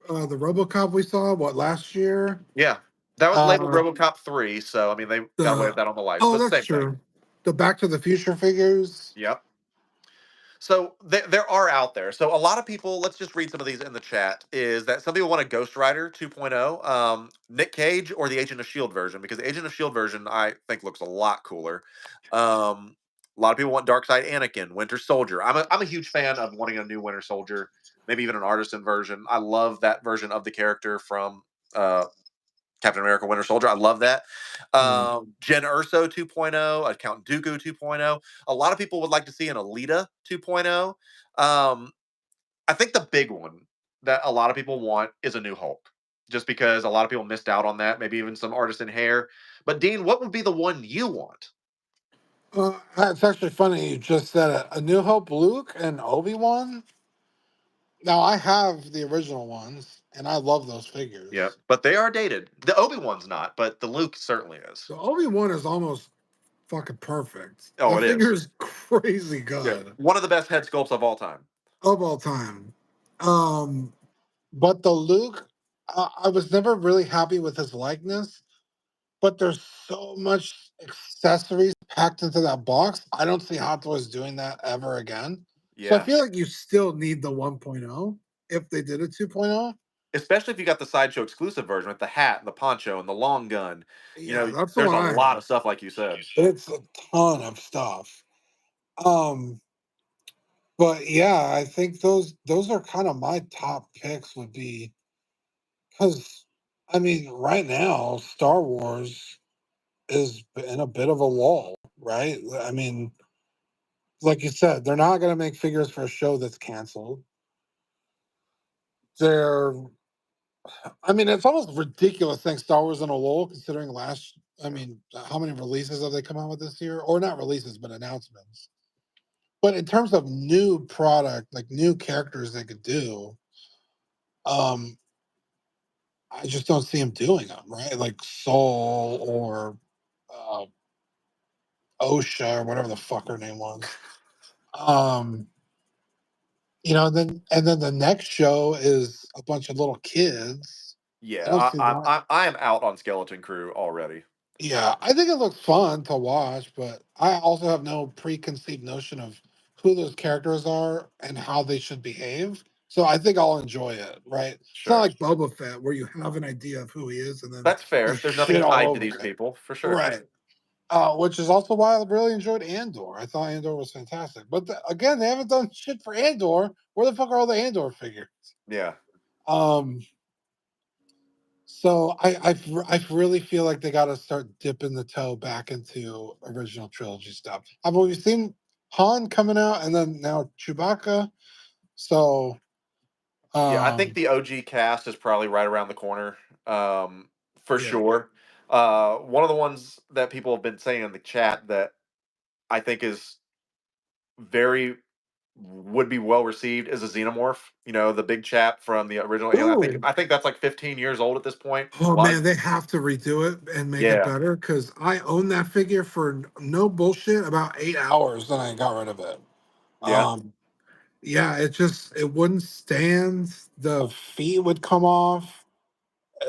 The RoboCop we saw last year. Yeah. That was labeled Uh, RoboCop 3, so I mean they got away with the that on the lights, oh, but that's same thing. true. The Back to the Future figures. Yep. So there are out there. So a lot of people, let's just read some of these in the chat. Is that some people want a Ghost Rider 2.0, Nick Cage, or the Agent of Shield version? Because the Agent of Shield version I think looks a lot cooler. A lot of people want Darkseid Anakin, Winter Soldier. I'm a huge fan of wanting a new Winter Soldier, maybe even an artisan version. I love that version of the character from uh, Captain America Winter Soldier. I love that. Mm. Jen Urso 2.0, Count Dooku 2.0. A lot of people would like to see an Alita 2.0. I think the big one that a lot of people want is a new Hulk, just because a lot of people missed out on that. Maybe even some artisan hair. But Dean, what would be the one you want? It's actually funny you just said it. A New Hope, Luke and Obi-Wan. Now I have the original ones, and I love those Yeah, figures. but they are dated. The Obi Wan's not, but the Luke certainly is. The Obi-Wan is almost fucking perfect. Oh, That it figure is. is crazy Yeah, good one of the best head sculpts of all time. of all time. Um, but the Luke, I was never really happy with his likeness. But there's so much accessories packed into that box. I don't see Hot Toys doing that ever again. So I Yeah, feel like you still need the 1.0 if they did a 2.0. especially if you got the sideshow exclusive version with the hat and the poncho and the long gun. Yeah, that's the There's one a I lot have. of stuff like you said. It's a ton of stuff. Um, but yeah, I think those are kind of my top picks would be because I mean, right now, Star Wars is in a bit of a lull, right? I mean, like you said, they're not going to make figures for a show that's canceled. They're, I mean, it's almost ridiculous saying Star Wars in a lull, considering last. I mean, how many releases have they come out with this year? Or not releases, but announcements. But in terms of new product, like new characters they could do, um, I just don't see them doing them, right? Like Soul or uh, OSHA or whatever the fuck her name was. Um, and then the next show is a bunch of little kids. I Yeah, don't see that. I am out on Skeleton Crew already. Yeah, I think it looks fun to watch, but I also have no preconceived notion of who those characters are and how they should behave. So I think I'll enjoy it, right? It's not Sure, like Boba Fett where you have an idea of who he is and then that's you fair. There's nothing shit all tied to over these it. people for sure. Right. Which is also why I really enjoyed Andor. I thought Andor was fantastic. But again, they haven't done shit for Andor. Where the fuck are all the Andor figures? Yeah, Um, So I really feel like they got to start dipping the toe back into original trilogy stuff. We've seen Han coming out, and then now Chewbacca. So yeah. I think um, the OG cast is probably right around the corner, for yeah. sure. One of the ones that people have been saying in the chat that I think is very would be well received is a xenomorph. You know, the big chap from the original Alien. Ooh. I think that's like 15 years old at this point. Oh Blood. man, they have to redo it and make it Yeah, better because I own that figure for no bullshit about 8 hours. Then I got rid of it. yeah. Um, yeah, it wouldn't stand. The feet would come off.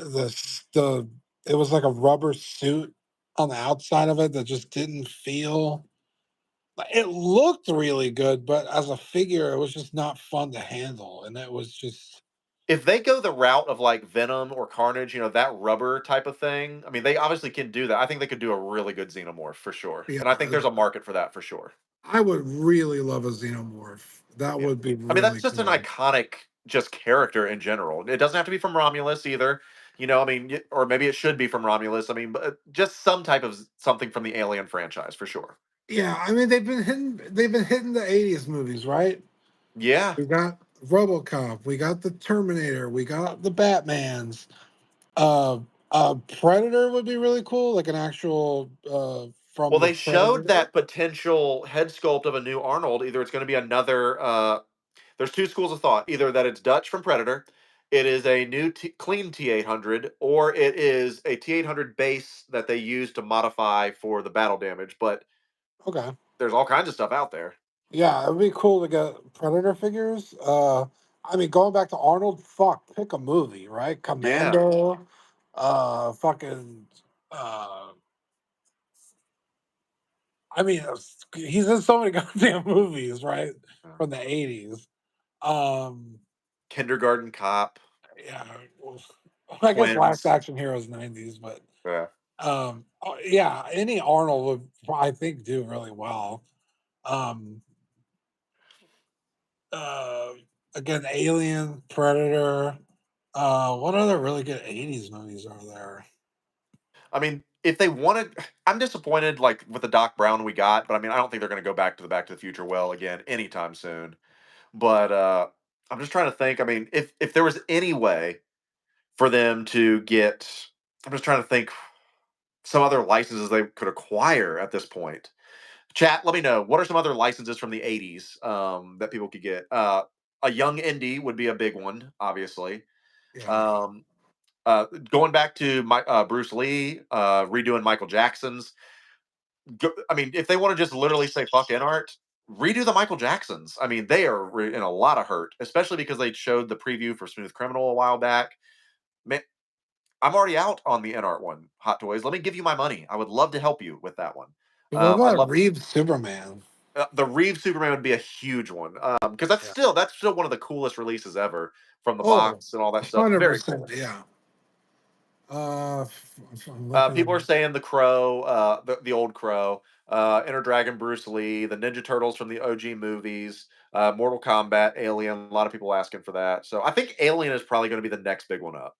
The it was like a rubber suit on the outside of it that just didn't feel like it looked really good, but as a figure, it was just not fun to handle. And it was just If they go the route of like Venom or Carnage, that rubber type of thing, I mean, they obviously can do that. I think they could do a really good xenomorph for sure. yeah, And I think there's a market for that for sure. I would really love a xenomorph. That Yeah. would be I mean, that's really just an cool. iconic just character in general. It doesn't have to be from Romulus either. I mean, or maybe it should be from Romulus. I mean, but just some type of something from the Alien franchise for sure. Yeah, I mean they've been hitting the 80s movies, right? Yeah. We got RoboCop, we got the Terminator, we got the Batmans. Uh, Predator would be really cool, like an actual Well, from the they showed Predator. that potential head sculpt of a new Arnold. Either it's going to be another. There's two schools of thought. Either that it's Dutch from Predator, it is a new clean T800, or it is a T800 base that they use to modify for the battle damage. But Okay, there's all kinds of stuff out there. yeah, it would be cool to get Predator figures. I mean, going back to Arnold, fuck, pick a movie, right? Yeah. Commando, fucking, uh, I mean, he's in so many goddamn movies, right? Yeah. from the 80s. Um, Kindergarten Cop, yeah, well, I guess Last Twins. Action Hero is 90s, but Yeah. yeah, any Arnold would, I think, do really well. Um, uh, again, Alien, Predator. What other really good 80s movies are there? I mean, if they wanted, I'm disappointed like with the Doc Brown we got, but I mean, I don't think they're going to go back to the Future well again anytime soon. But I'm just trying to think. I mean, if there was any way for them to get, I'm just trying to think some other licenses they could acquire at this point. Chat, let me know what are some other licenses from the '80s that people could get. A young indie would be a big one, obviously. Yeah. Um, Going back to Bruce Lee, redoing Michael Jackson's. I mean, if they want to just literally say fuck Inart, redo the Michael Jacksons. I mean, they are in a lot of hurt, especially because they showed the preview for Smooth Criminal a while back. Man, I'm already out on the Inart one, Hot Toys. Let me give you my money. I would love to help you with that one. But what I'd about love Reeves Superman? the Reeve Superman would be a huge one because Yeah. that's still one of the coolest releases ever from the Oh, box and all that stuff. Very 100%. cool. Yeah. I'm looking at. People are saying the Crow, the old Crow, Enter Dragon, Bruce Lee, the Ninja Turtles from the OG movies, Mortal Kombat, Alien. A lot of people asking for that. So I think Alien is probably going to be the next big one up.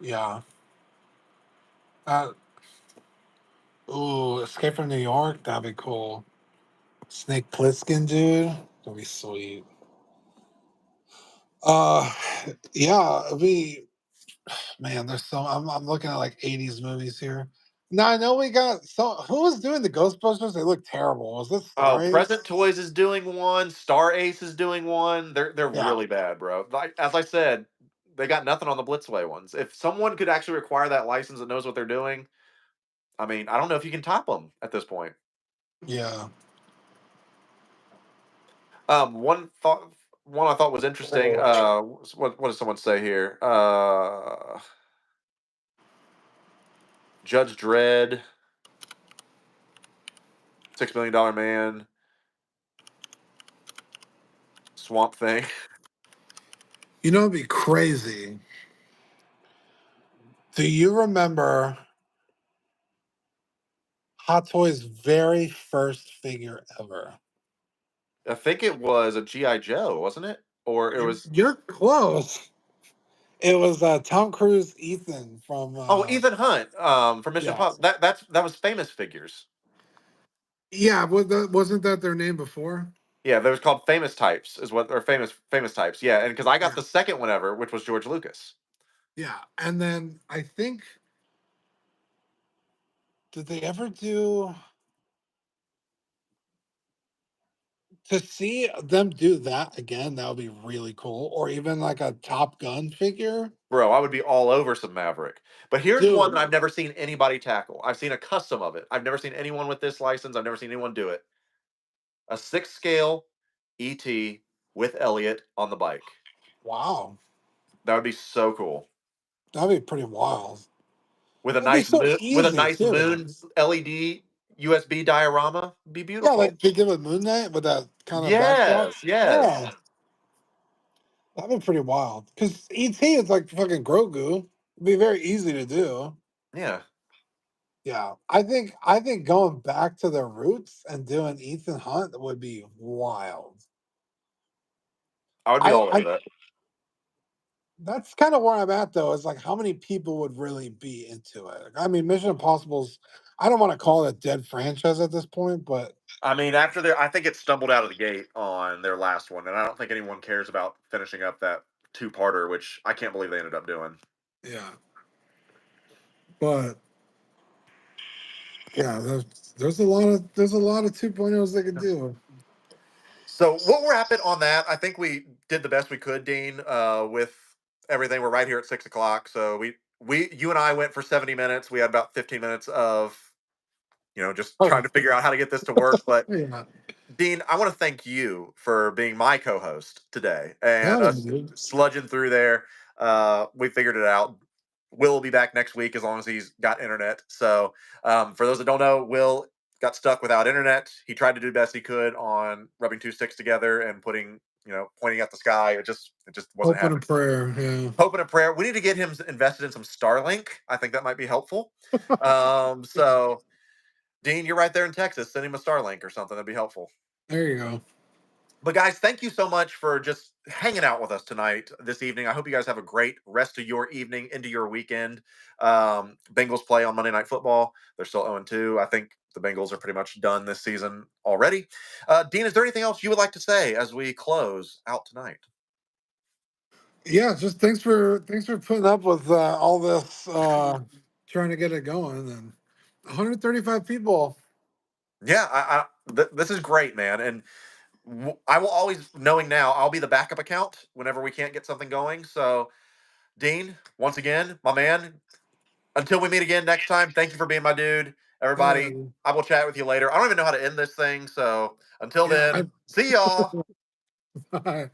Yeah. Uh, ooh, Escape from New York. That'd be cool. Snake Plissken, dude. That'd be sweet. Uh, yeah. We man, there's so I'm looking at like 80s movies here. Now I know we got so who was doing the Ghostbusters? They look terrible. Was this Star Oh, Present Ace? Toys is doing one. Star Ace is doing one. They're Yeah. really bad, bro. Like as I said, they got nothing on the Blitzway ones. If someone could actually require that license that knows what they're doing, I mean, I don't know if you can top them at this point. Yeah. One I thought was interesting. Oh. What does someone say here? Judge Dredd, $6 million Man, Swamp Thing. You know, it'd be crazy. Do you remember Hot Toys' very first figure ever? I think it was a GI Joe, wasn't it? Or it was You're close. It was Tom Cruise, Ethan from Ethan Hunt from Mission yeah, Impossible. That was Famous Figures. yeah. Wasn't that their name before? Yeah, that was called Famous Types, is what or Famous Types. Yeah, and because I got Yeah, the second one ever, which was George Lucas. yeah. And then I think did they ever do to see them do that again? That would be really cool. Or even like a Top Gun figure, Bro, I would be all over some Maverick. But here's one that dude. I've never seen anybody tackle. I've seen a custom of it. I've never seen anyone with this license. I've never seen anyone do it. A 6 scale ET with Elliot on the bike. Wow, That would be so cool. that'd be pretty wild. With a It'd be nice so moon, with a easy nice too. moon LED USB diorama, be Yeah, beautiful. like they did with Moon Knight with that kind of backdrop. Yes, yes. Yeah, that'd be pretty wild. Because ET is like fucking Grogu. It'd be very easy to do. Yeah, Yeah, I think going back to their roots and doing Ethan Hunt would be wild. I would be all over I that. That's kind of where I'm at though. Is like how many people would really be into it? I mean, Mission Impossible's. I don't want to call it a dead franchise at this point, but I mean, after their, I think it stumbled out of the gate on their last one, and I don't think anyone cares about finishing up that two-parter, which I can't believe they ended up doing. yeah, but yeah, there's a lot of 2.0s they could do. So we'll wrap it on that. I think we did the best we could, Dean, with everything. We're right here at 6 o'clock, so you and I went for 70 minutes. We had about 15 minutes of just trying Okay. to figure out how to get this to work. But Yeah, Dean, I want to thank you for being my co-host today and hell yeah, us dude. sludging through there. We figured it out. Will will be back next week as long as he's got internet. So for those that don't know, Will got stuck without internet. He tried to do the best he could on rubbing two sticks together and putting, pointing at the sky. It just wasn't Hope and a happening. prayer. Yeah. Hope and a prayer. We need to get him invested in some Starlink. I think that might be helpful. So Dean, you're right there in Texas. Send him a Starlink or something. That'd be helpful. There you go. But guys, thank you so much for just hanging out with us tonight, this evening. I hope you guys have a great rest of your evening into your weekend. Bengals play on Monday Night Football. They're still 0-2. I think the Bengals are pretty much done this season already. Dean, is there anything else you would like to say as we close out tonight? Yeah, just thanks for putting up with all this trying to get it going, and 135 people. Yeah, this is great, man. And I will always, knowing now, I'll be the backup account whenever we can't get something going. So, Dean, once again, my man, until we meet again next time, thank you for being my dude. Everybody, Uh, I will chat with you later. I don't even know how to end this thing. So, until yeah, then, see y'all. I